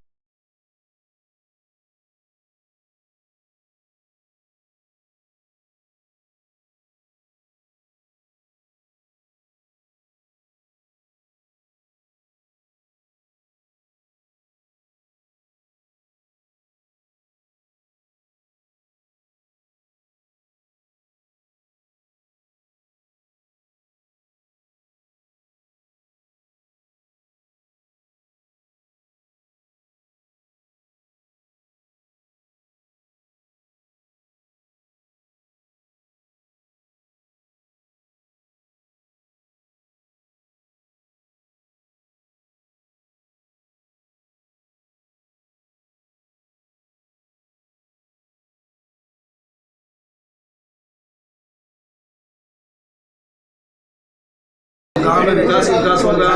गांव में विकास होगा।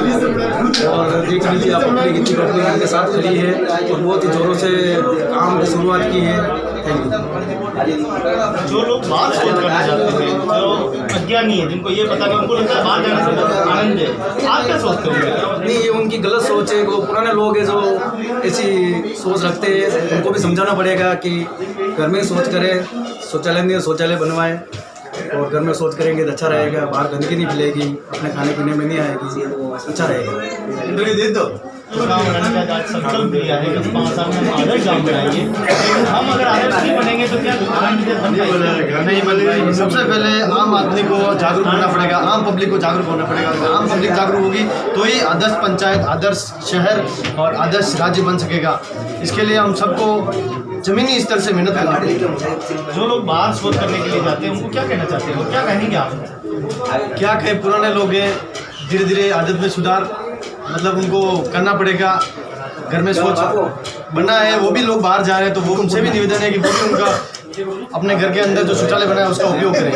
और देख लीजिए आप, अपनी गिट्टी कंपनी के साथ खड़ी है और बहुत ही जोरों से काम की शुरुआत की है। Thank you. जो लोग बाहर सोच करना चाहते हैं, जो अज्ञानी है, जिनको ये पता नहीं, उनको लगता है बाहर जाने से बहुत आनंद है, आप क्या सोचते हो? नहीं, ये उनकी गलत सोच है। वो पुराने लोग हैं जो ऐसी सोच रखते हैं, उनको भी समझाना पड़ेगा कि घर में सोच करें, शौचालय नहीं शौचालय बनवाएं, और घर में सोच करेंगे तो अच्छा रहेगा, बाहर गंदगी नहीं फैलेगी, अपने खाने पीने में नहीं आएगी, अच्छा रहेगा। दे दो संकल्प लिया है कि 5 साल में हम आदर्श गाँव बनाएंगे। हम अगर आदर्श नहीं बनेंगे तो क्या नहीं बनेगी। सबसे पहले आम आदमी को जागरूक होना पड़ेगा, आम पब्लिक को जागरूक होना पड़ेगा। अगर आम पब्लिक जागरूक होगी तो ही आदर्श पंचायत, आदर्श शहर और आदर्श राज्य बन सकेगा। इसके लिए हम सबको जमीनी स्तर से मेहनत करना पड़ेगा। जो लोग बाहर शोध करने के लिए जाते हैं उनको क्या कहना चाहते हैं, क्या कहेंगे आप? क्या कहें, पुराने लोग हैं, धीरे धीरे आदत में सुधार, मतलब उनको करना पड़ेगा। घर में सोच बनना है, वो भी लोग बाहर जा रहे हैं, तो वो उनसे भी निवेदन है कि वो भी उनका अपने घर के अंदर जो शौचालय बना है उसका उपयोग करें।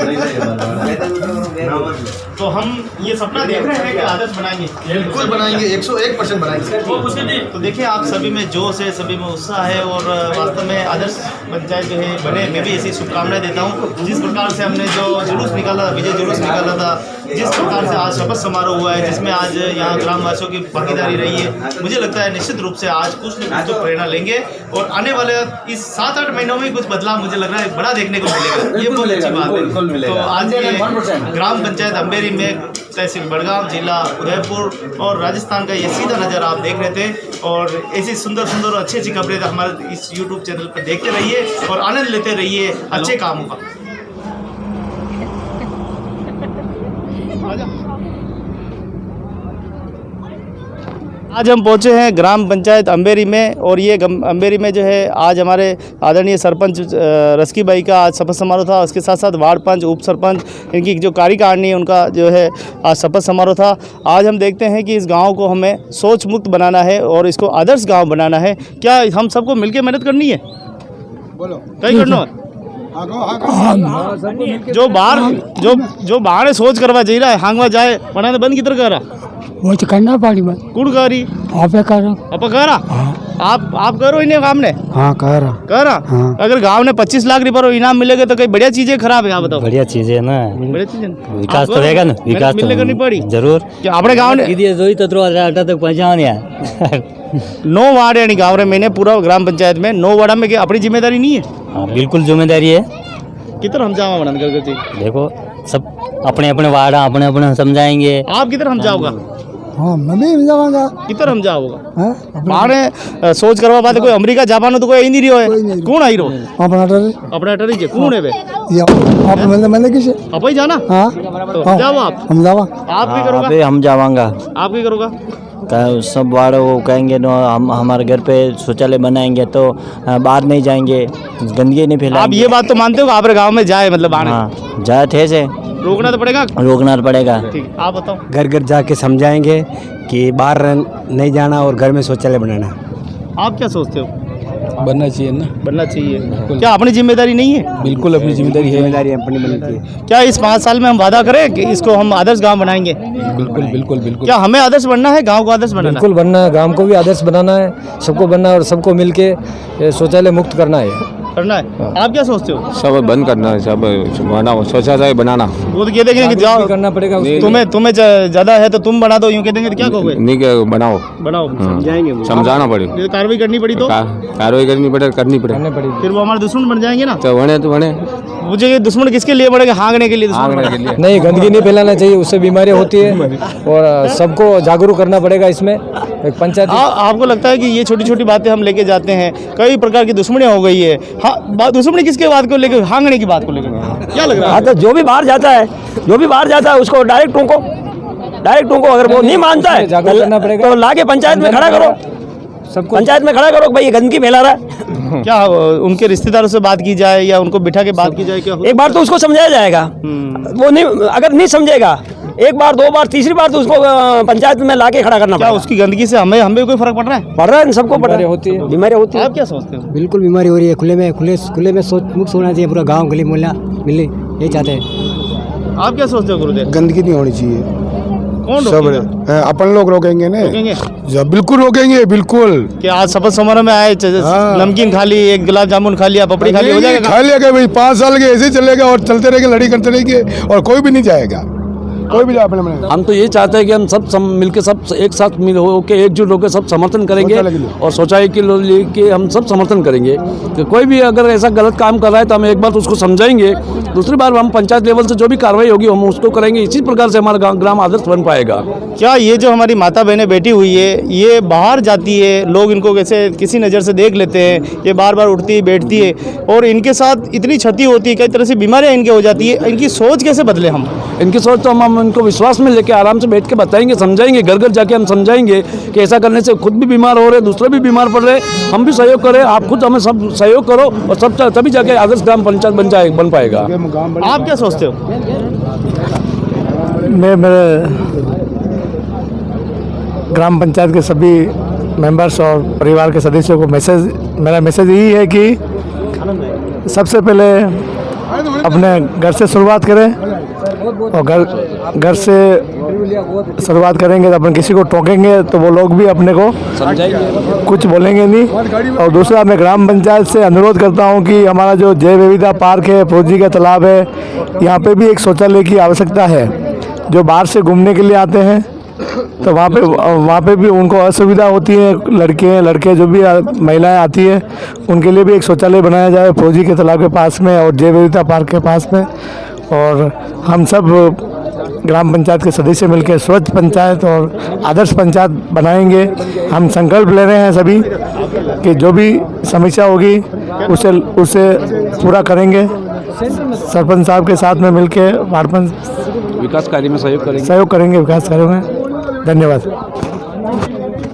तो हम ये सपना देख रहे हैं कि आदर्श बनाएंगे, बिल्कुल बनाएंगे, 101% बनाएंगे। तो देखिए आप सभी में जोश है, सभी में उत्साह है, और वास्तव में आदर्श पंचायत जो है बने। मैं भी ऐसी शुभकामनाएं देता हूँ। जिस प्रकार से हमने जो जुलूस निकाला, विजय जुलूस निकाला था, जिस प्रकार से आज शपथ समारोह हुआ है, जिसमें आज यहाँ ग्रामवासियों की भागीदारी रही है, मुझे लगता है निश्चित रूप से आज कुछ न कुछ तो प्रेरणा लेंगे। और आने वाले इस 7-8 महीनों में कुछ बदलाव मुझे लग रहा है बड़ा देखने को मिलेगा। ये बहुत अच्छी बात है। तो आज ये ग्राम पंचायत अंबेरी में, तहसील बड़गाम, जिला उदयपुर और राजस्थान का ये सीधा नज़र आप देख रहे थे। और ऐसी सुंदर सुंदर और अच्छी अच्छी खबरें हमारे इस YouTube चैनल पर देखते रहिए और आनंद लेते रहिए अच्छे कामों का। आज हम पहुंचे हैं ग्राम पंचायत अंबेरी में, और ये अंबेरी में जो है आज हमारे आदरणीय सरपंच रस्की भाई का आज शपथ समारोह था। उसके साथ साथ वार्ड पंच, उप सरपंच, इनकी जो कार्यकारिणी है उनका जो है आज शपथ समारोह था। आज हम देखते हैं कि इस गांव को हमें सोच मुक्त बनाना है और इसको आदर्श गांव बनाना है। क्या हम सबको मिलकर मेहनत करनी है? बोलो कहीं करना है? जो बाहर सोच करवा जा रहा है, हांगवा जाए बनाने बंद किधर कर रहा वो तो करना पड़ी बात कौन कर रही आप कर रहा आप कह रहा आप करो इन्हें काम ने हाँ कह रहा कह रहा अगर गांव ने 25 लाख रुपए इनाम मिलेगा तो कई बढ़िया चीजें खराब है आप बताओ बढ़िया चीज है ना बढ़िया चीजें विकास तो रहेगा ना विकास मिलने करनी पड़ी जरूर क्या अपने गांव ने दो तो अड्डा तक पहुँचा नहीं 9 वार्ड यानी गाँव में मैंने पूरा ग्राम पंचायत में 9 वार्ड में अपनी जिम्मेदारी नहीं है बिल्कुल जिम्मेदारी है किधर हम जाओ बना कर देखो सब अपने अपने वार्ड अपने अपने समझाएंगे आप किधर हम जाओगा हाँ मैं भी जाऊंगा किधर हम जाओगा माने सोच करवा बात कोई अमेरिका जापान तो कोई ही नहीं रहो है कौन आई रो अपना अटरी जे कौन है बे आप मैंने किसे आप ही जाना हाँ तो जाओ आप हम जावा आप भी करोगा हम जावांगा आप भी करोगा सब वार्ड वो कहेंगे नो हम हमारे घर पे शौचालय बनाएंगे तो बाहर नहीं जाएंगे गंदगी नहीं फैलाएंगे आप ये बात तो मानते हो आपके गांव में जाए मतलब आने हाँ जाए थे से रोकना तो पड़ेगा रोकना पड़ेगा ठीक आप बताओ घर घर जाके समझाएंगे कि बाहर नहीं जाना और घर में शौचालय बनाना आप क्या सोचते हो बनना चाहिए ना बनना चाहिए क्या अपनी जिम्मेदारी नहीं है बिल्कुल अपनी जिम्मेदारी है जिम्मेदारी अपनी बनती है क्या इस 5 साल में हम वादा करें कि इसको हम आदर्श गांव बनाएंगे बिल्कुल बिल्कुल बिल्कुल क्या हमें आदर्श बनना है गांव को आदर्श बनाना बिल्कुल बनना है गांव को भी आदर्श बनाना है सबको बनना है और सबको मिलके शौचालय मुक्त करना है करना है आप क्या सोचते हो सब बंद करना है सब बनाओ शौचालय बनाना वो तो कह देंगे कि जाओ करना पड़ेगा तुम्हें ज्यादा है तो तुम बना दो यूं कह देंगे तो क्या कहोगे नहीं क्या बनाओ बनाओ समझाएंगे समझाना पड़ेगा कार्रवाई करनी पड़ी तो कार्रवाई करनी पड़ेगी फिर वो हमारे दुश्मन बन जाएंगे ना तो बने मुझे ये दुश्मन किसके लिए पड़ेगा हाँगने के लिए दुश्मन के लिए नहीं गंदगी नहीं फैलाना चाहिए उससे बीमारियां होती है और सबको जागरूक करना पड़ेगा इसमें एक पंचायत आपको लगता है कि ये छोटी छोटी बातें हम लेके जाते हैं कई प्रकार की दुश्मनी हो गई है हाँ दुश्मनी किसके बात को लेकर हाँगने की बात को लेकर क्या लग रहा है तो जो भी बाहर जाता है उसको डायरेक्ट टोको अगर वो नहीं मानता है तो लाके पंचायत में खड़ा करो सबको पंचायत में खड़ा करो भाई ये गंदगी फैला रहा है क्या उनके रिश्तेदारों से बात की जाए या उनको बिठा के बात की जाए क्या एक बार तो उसको समझाया जाएगा वो नहीं अगर नहीं समझेगा एक बार 2 बार तीसरी बार तो उसको पंचायत में लाके खड़ा करना क्या उसकी गंदगी से हमें कोई फर्क पड़ रहा है सबको पड़ रहा है बीमारियां होती है आप क्या सोचते हो बिल्कुल बीमारी हो रही है खुले में मुक्त होना चाहिए पूरा गाँव गली मोहल्ला मिले यही चाहते हैं आप क्या सोचते हो गुरुदेव गंदगी नहीं होनी चाहिए कौन सब रोकेगा? अपन लोग रोकेंगे ना बिल्कुल रोकेंगे बिल्कुल कि आज शपथ समारोह में आए नमकीन खा ली एक गुलाब जामुन खा लिया पपड़ी खा ली हो जाएगा खा लिया भाई 5 साल के ऐसे ही चलेगा और चलते रहेंगे लड़ी करते रहेंगे और कोई भी नहीं जाएगा कोई भी अपने हम तो ये चाहते हैं कि हम सब मिलकर सब एक साथ मिल होकर एकजुट होकर सब समर्थन करेंगे और शौचालय के लिए हम सब समर्थन करेंगे कि कोई भी अगर ऐसा गलत काम कर रहा है तो हम एक बार तो उसको समझाएंगे दूसरी बार हम पंचायत लेवल से जो भी कार्रवाई होगी हम उसको करेंगे इसी प्रकार से हमारा ग्राम आदर्श बन पाएगा। क्या ये जो हमारी माता बहनें बैठी हुई है ये बाहर जाती है लोग इनको कैसे किसी नज़र से देख लेते हैं ये बार बार उठती है बैठती है और इनके साथ इतनी क्षति होती है कई तरह से बीमारियाँ इनके हो जाती है इनकी सोच कैसे बदले हम इनकी सोच तो हम उनको विश्वास में लेके आराम से बैठ के बताएंगे समझाएंगे घर घर जाके हम समझाएंगे कि ऐसा करने से खुद भी बीमार हो रहे दूसरे भी बीमार पड़ रहे हम भी सहयोग करें आप खुद हमें सब सहयोग करो और सब तभी जाके आदर्श ग्राम पंचायत बन पाएगा। आप क्या सोचते हो? मैं मेरे ग्राम पंचायत के सभी मेंबर्स और परिवार के सदस्यों को मेरा मैसेज यही है कि सबसे पहले अपने घर से शुरुआत करें और घर से शुरुआत करेंगे तो अपन किसी को टोकेंगे तो वो लोग भी अपने को कुछ बोलेंगे नहीं। और दूसरा मैं ग्राम पंचायत से अनुरोध करता हूं कि हमारा जो जय विविधता पार्क है फौजी का तालाब है यहाँ पे भी एक शौचालय की आवश्यकता है। जो बाहर से घूमने के लिए आते हैं तो वहाँ पे भी उनको असुविधा होती है लड़के जो भी महिलाएं आती है उनके लिए भी एक शौचालय बनाया जाए फौजी के तालाब के पास में और जय विविधता पार्क के पास में। और हम सब ग्राम पंचायत के सदस्य मिलकर स्वच्छ पंचायत और आदर्श पंचायत बनाएंगे। हम संकल्प ले रहे हैं सभी कि जो भी समस्या होगी उसे पूरा करेंगे। सरपंच साहब के साथ में मिलकर वार्ड विकास कार्य में सहयोग करेंगे विकास कार्यों में। धन्यवाद।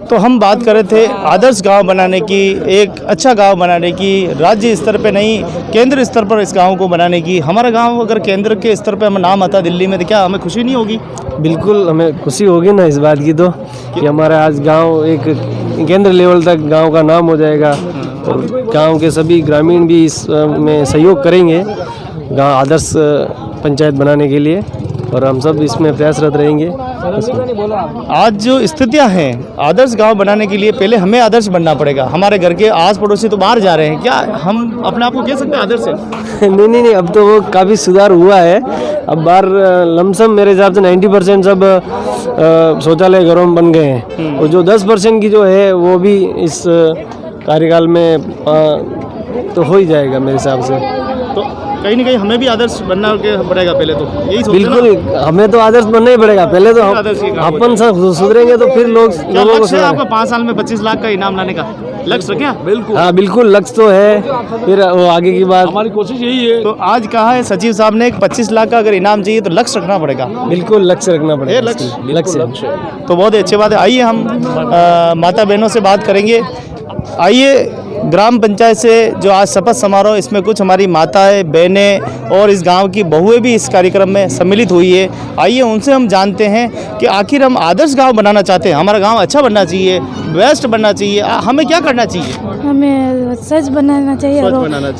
तो हम बात कर रहे थे आदर्श गांव बनाने की एक अच्छा गांव बनाने की राज्य स्तर पे नहीं केंद्र स्तर पर इस गांव को बनाने की। हमारा गांव अगर केंद्र के स्तर पे हमें नाम आता दिल्ली में तो क्या हमें खुशी नहीं होगी? बिल्कुल हमें खुशी होगी ना इस बात की तो कि हमारा आज गांव एक केंद्र लेवल तक गांव का नाम हो जाएगा और गांव के सभी ग्रामीण भी इस में सहयोग करेंगे गांव आदर्श पंचायत बनाने के लिए। और हम सब इसमें प्रयासरत रहेंगे। आज जो स्थितियां हैं आदर्श गांव बनाने के लिए पहले हमें आदर्श बनना पड़ेगा। हमारे घर के आस पड़ोसी तो बाहर जा रहे हैं, क्या हम अपने आप को कह सकते हैं आदर्श है? नहीं, अब तो वो काफ़ी सुधार हुआ है। अब बाहर लमसम मेरे हिसाब से 90% सब शौचालय घरों में बन गए हैं, और जो 10% की जो है वो भी इस कार्यकाल में तो हो ही जाएगा मेरे हिसाब से। तो कहीं ना कहीं हमें भी आदर्श बनना पड़ेगा पहले, तो यही सोचते हैं ना? बिल्कुल, हमें तो आदर्श बनना ही पड़ेगा पहले, तो अपन सब सुधरेंगे तो फिर लोगों को लक्ष्य है आपका 5 साल में 25 लाख का इनाम लाने का लक्ष्य क्या? बिल्कुल, हाँ बिल्कुल लक्ष्य तो है, फिर वो आगे की बात हमारी कोशिश यही है। तो आज कहा है सचिव साहब ने 25 लाख का अगर इनाम चाहिए तो लक्ष्य रखना पड़ेगा। बिल्कुल लक्ष्य रखना पड़ेगा, लक्ष्य तो बहुत अच्छी बात है। आइए हम माता बहनों से बात करेंगे। आइए ग्राम पंचायत से जो आज शपथ समारोह, इसमें कुछ हमारी माताएं बहनें और इस गांव की बहुएं भी इस कार्यक्रम में सम्मिलित हुई है। आइए उनसे हम जानते हैं कि आखिर हम आदर्श गांव बनाना चाहते हैं, हमारा गांव अच्छा बनना चाहिए, बेस्ट बनना चाहिए, हमें क्या करना चाहिए? हमें सच बनाना चाहिए,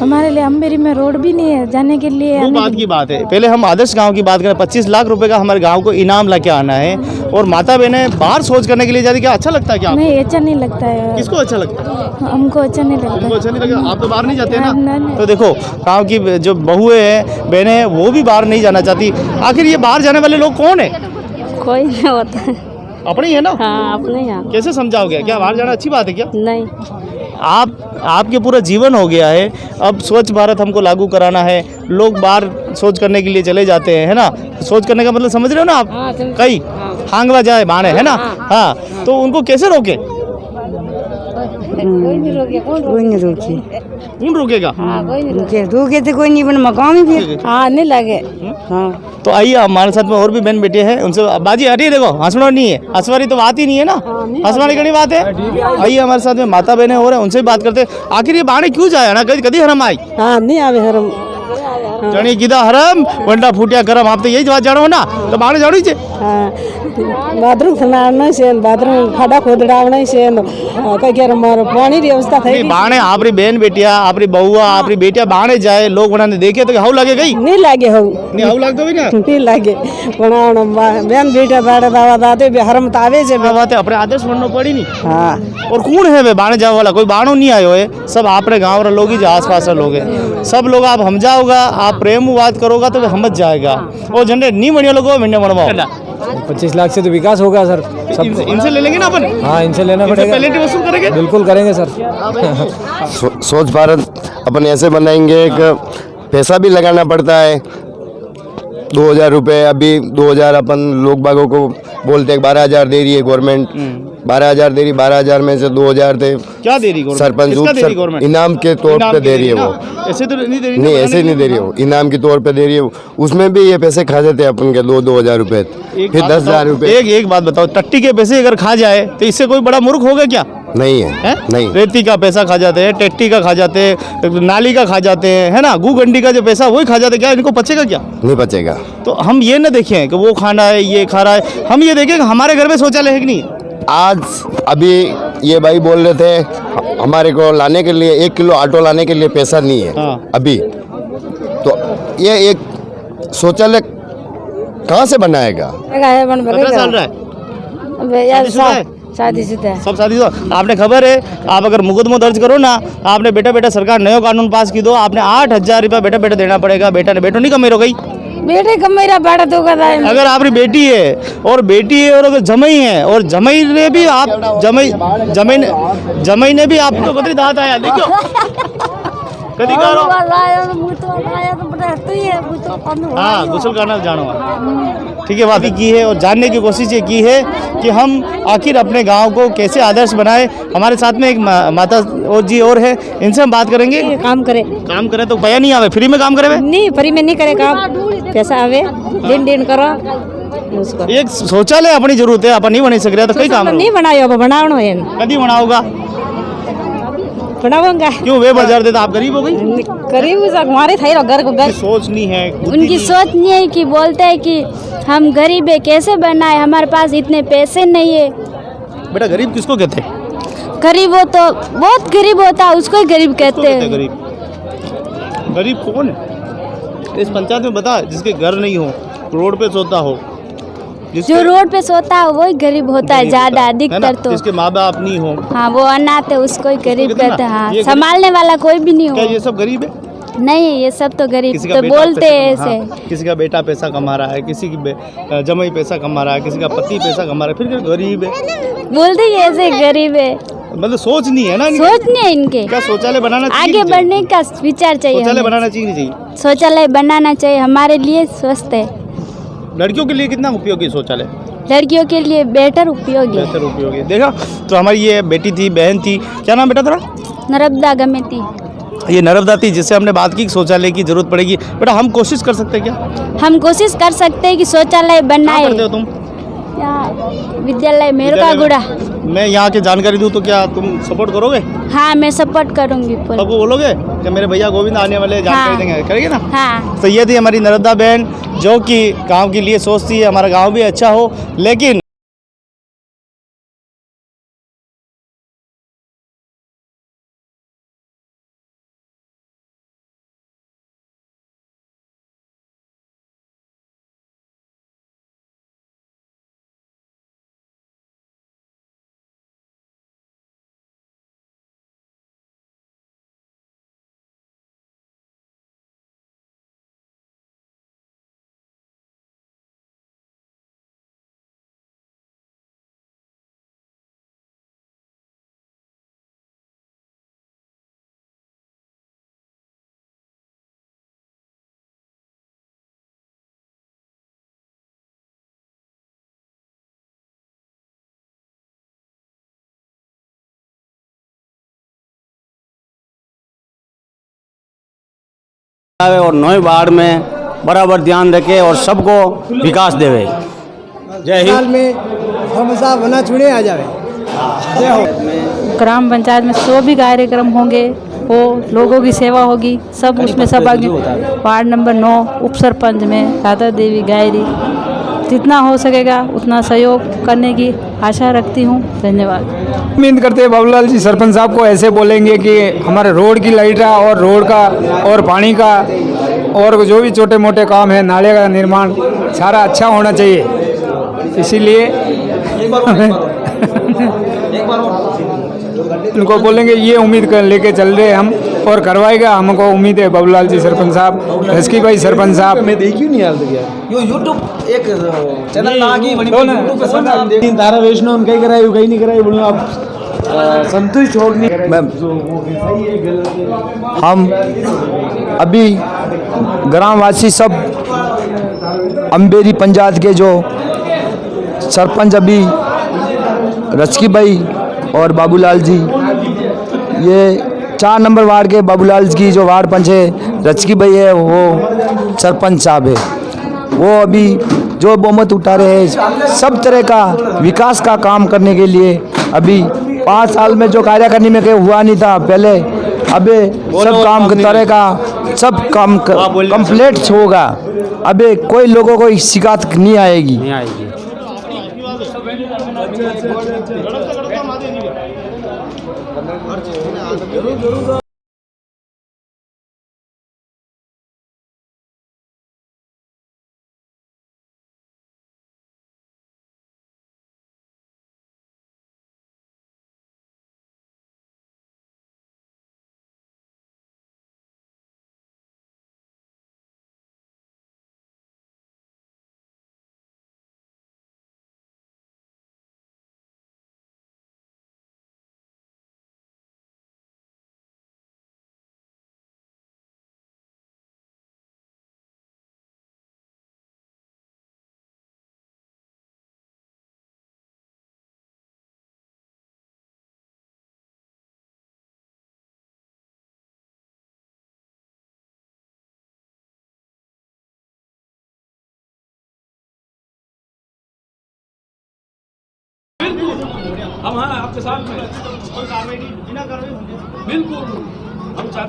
हमारे लिए अम्बेरी में रोड भी नहीं है जाने के लिए। वो बात की बात है, पहले हम आदर्श गांव की बात करें। 25 लाख रुपए का हमारे गांव को इनाम लेके आना है, और माता बहनें बाहर सोच करने के लिए जाती, क्या अच्छा लगता है क्या? नहीं, अच्छा नहीं लगता है। किसको अच्छा लगता है? हमको अच्छा नहीं लगता। हमको अच्छा नहीं लगता। आप तो बाहर नहीं जाते ना? नहीं। तो देखो गांव की जो बहुएं हैं, बहनें हैं, वो भी बाहर नहीं जाना चाहती। आखिर ये बाहर जाने वाले लोग कौन है? कोई नहीं होता है। अपने ही है ना? हाँ, अपने यहाँ। कैसे समझाओगे? क्या बाहर जाना अच्छी बात है क्या? नहीं। आपके पूरा जीवन हो गया है, अब स्वच्छ भारत हमको लागू कराना है। लोग बाहर सोच करने के लिए चले जाते हैं, है ना? सोच करने का मतलब समझ रहे हो ना आप? हाँ, कई हांगवा जाए बाणे, है ना? हाँ, तो उनको कैसे रोके? कोई नहीं रोके। कौन रोकेगा? हाँ, कोई नहीं रोके तो कोई नहीं बन मकान ही फिर। हाँ, नहीं लगे। हाँ, तो आइए हमारे साथ में और भी बहन बेटे हैं, उनसे बाजी हटिए। देखो हंसना नहीं है, हंसवारी तो बात ही नहीं है ना, हंसवारी की बात है। आइए हमारे साथ में माता बहनें हो रहे हैं, उनसे बात करते हैं। आखिर ये बाणे क्यों जाए ना? कभी हरम आई? हाँ, नहीं आवे हरम। जणी कीधा हरम वंडा फूटिया करम, आप तो यही बात जानो ना, तो बाणे जानो ही छे। हाँ, बाथरूम खनावना છે, बाथरूम खाड़ा खोदड़ावना છે, कई के मारो पानी री व्यवस्था થઈ। बाणे आपरी बहन बेटिया, आपरी बहुआ, आपरी बेटिया बाणे जाए, लोग बनाने देखे तो हाउ लागे गई? नहीं लागे हो, नहीं हाउ लागतो भी ना? नहीं लागे। बनावनो बेन बेटा बाड़े दावा दाते बे हरम त आवे છે। बात है, अपने आदर्श बननो पड़ी नहीं। हाँ, और कौन है वे बाणे जावे वाला? कोई बाणो नहीं आयो है, सब आपरे गांव रे लोग ही, जो आसपास रे लोग है, सब लोग आप समझाओगा, आप प्रेम बात करोगा तो समझ जाएगा। और झंडे नहीं बढ़िया लोगों में बनवाओ। 25 लाख से तो विकास होगा सर। सब इनसे ले लेंगे ना अपन? हाँ, इनसे लेना पड़ेगा। पेनल्टी वसूल करेंगे? बिल्कुल करेंगे सर। स्वच्छ भारत अपन ऐसे बनाएंगे कि पैसा भी लगाना पड़ता है। 2000 रुपये, अभी 2000 अपन लोग बागों को बोलते हैं 12,000 दे रही है गवर्नमेंट, 12,000 दे रही, 12,000 में से 2,000 थे क्या दे रही सरपंच गवर्नमेंट? इनाम के तौर पे दे रही है वो। ऐसे तो नहीं दे रही? नहीं, ऐसे नहीं दे रही वो, इनाम के तौर पे दे रही है। उसमें भी ये पैसे खा जाते हैं अपन के 2,000 रुपये, फिर 10,000 रुपये। एक बात बताओ, टट्टी के पैसे अगर खा जाए तो इससे कोई बड़ा मूर्ख होगा क्या? नहीं है, नहीं। रेती का पैसा खा जाते हैं, टेट्टी का खा जाते हैं, नाली का खा जाते हैं, है ना? गू गंडी का जो पैसा वही खा जाते हैं, क्या इनको पचेगा क्या? नहीं पचेगा। तो हम ये न देखें कि वो खाना है, ये खा रहा है, हम ये देखें कि हमारे घर में शौचालय है कि नहीं। आज अभी ये भाई बोल रहे थे हमारे को लाने के लिए 1 किलो आटो लाने के लिए पैसा नहीं है। हाँ। अभी तो ये एक शौचालय कहाँ से बनाएगा? 15 साल रहा है, शादीशुदा है। सब शादीशुदा। आपने खबर है, आप अगर मुकदमा दर्ज करो ना, आपने बेटा बेटा सरकार नयो कानून पास की दो, आपने 8,000 रुपया बेटा बेटा देना पड़ेगा। बेटा ने बेटो नहीं कमेरो गई, बेटे का मेरा बड़ा तो कर रहा है। अगर आपकी बेटी है और अगर जमई है, और जमई ने भी आप जमई ने भी आपको कतरी दांत आया देखो कदी करो। हाँ, गुसल करना जानो। ठीक है, बात की है और जानने की कोशिश ये की है कि हम आखिर अपने गांव को कैसे आदर्श बनाए। हमारे साथ में एक माता और जी और है, इनसे हम बात करेंगे। काम करे तो पैसा नहीं आवे, फ्री में काम करे? नहीं, फ्री में नहीं करे काम, पैसा आवे, दिन करो उसको। एक शौचालय अपनी जरूरत है, अपन नहीं बना सक रहे तो कई काम नहीं बनायो, बनावनो है। कदी बनाओगा? बनाऊंगा। क्यों वे बाजार देता? आप गरीब हो गई? गरीब हमारे थे घर को घर सोच नहीं है, उनकी सोच नहीं है कि बोलते हैं कि हम गरीब है, कैसे बनाए, हमारे पास इतने पैसे नहीं है। बेटा गरीब किसको कहते हैं? गरीब हो तो बहुत गरीब होता है, उसको ही गरीब कहते हैं। गरीब कौन है इस पंचायत में? बता, जिसके घर नहीं हो, रोड पे सोता हो, जो रोड पे सोता है वही गरीब होता है ज्यादा है ना, अधिकतर तो। जिसके माँ बाप नहीं हो, हाँ वो अनाथ है उसको ही गरीब कितना? कहते हैं। हाँ ये संभालने वाला कोई भी नहीं क्या हो। ये सब गरीब है? नहीं ये सब तो गरीब किसी का तो बेटा बोलते पैसा हैं कमा- ऐसे। हाँ, किसी का बेटा पैसा कमा रहा है, किसी की जमाई पैसा कमा रहा है, किसी का पति पैसा कमा रहा है, फिर क्या गरीब है? बोलते ही ऐसे गरीब है। मतलब सोच नहीं है ना इनकी? सोच नहीं है इनके। क्या शौचालय बनाना चाहिए? आगे नहीं चाहिए? बढ़ने का विचार चाहिए शौचालय हमें। बनाना चाहिए नहीं चाहिए? शौचालय बनाना चाहिए हमारे लिए स्वस्थ है। लड़कियों के लिए कितना उपयोगी है शौचालय? लड़कियों के लिए बेटर उपयोगी है। बेहतर उपयोगी है। देखा तो हमारी ये बेटी थी, बहन थी, क्या नाम बेटा तेरा? नर्मदा गमेती। ये नर्मदा थी जिससे हमने बात की कि शौचालय की जरूरत पड़ेगी। बेटा हम कोशिश कर सकते हैं क्या? हम कोशिश कर सकते हैं कि शौचालय क्या बनाए। करते हो तुम? विद्यालय मेरुका गुड़ा। मैं यहाँ की जानकारी दूँ तो क्या तुम सपोर्ट करोगे? हाँ मैं सपोर्ट करूँगी फुल। सबको बोलोगे कि मेरे भैया गोविंद आने वाले जानकारी हाँ। देंगे, करेंगे ना? हाँ तो ये थी हमारी नर्मदा बहन जो कि गांव के लिए सोचती है हमारा गांव भी अच्छा हो, लेकिन और नए वार्ड में बराबर ध्यान रखे और सबको विकास देवे। जय हिंद। में हमेशा बना चुने आ जाए। ग्राम पंचायत में जो भी कार्यक्रम होंगे वो लोगों की सेवा होगी, सब उसमें सब आगे। वार्ड नंबर 9 उप सरपंच में राधा देवी गायरी, जितना हो सकेगा उतना सहयोग करने की आशा रखती हूँ। धन्यवाद। उम्मीद करते हैं बाबूलाल जी सरपंच साहब को ऐसे बोलेंगे कि हमारे रोड की लाइट और रोड का और पानी का और जो भी छोटे मोटे काम है, नाले का निर्माण सारा अच्छा होना चाहिए। इसीलिए उनको बोलेंगे, ये उम्मीद कर लेके चल रहे हम और करवाएगा, हमको उम्मीद है बाबूलाल जी सरपंच साहब, रस्की भाई सरपंच साहब। मैं देखी नहीं यार यो यूट्यूब एक चैनल ना की बनी यूट्यूब पे सुन हम देख तारा वैष्णव उनका ही कराई कहीं नहीं कराई बोलना आप संतुष्ट हो नहीं। हम अभी ग्रामवासी सब अम्बेरी पंचायत के जो सरपंच अभी रस्की भाई और बाबूलाल जी, ये 4 नंबर वार्ड के बाबूलाल की जो वार्ड पंच है रस्की भाई है, वो सरपंच साहब है, वो अभी जो बहुमत उठा रहे हैं सब तरह का विकास का काम करने के लिए। अभी 5 साल में जो कार्यकारिणी में कहीं हुआ नहीं था पहले, अबे सब काम तरह का सब काम कंप्लीट होगा। अबे कोई लोगों को शिकायत नहीं आएगी। हम हाँ आपके साथ में बिल्कुल हम चाहते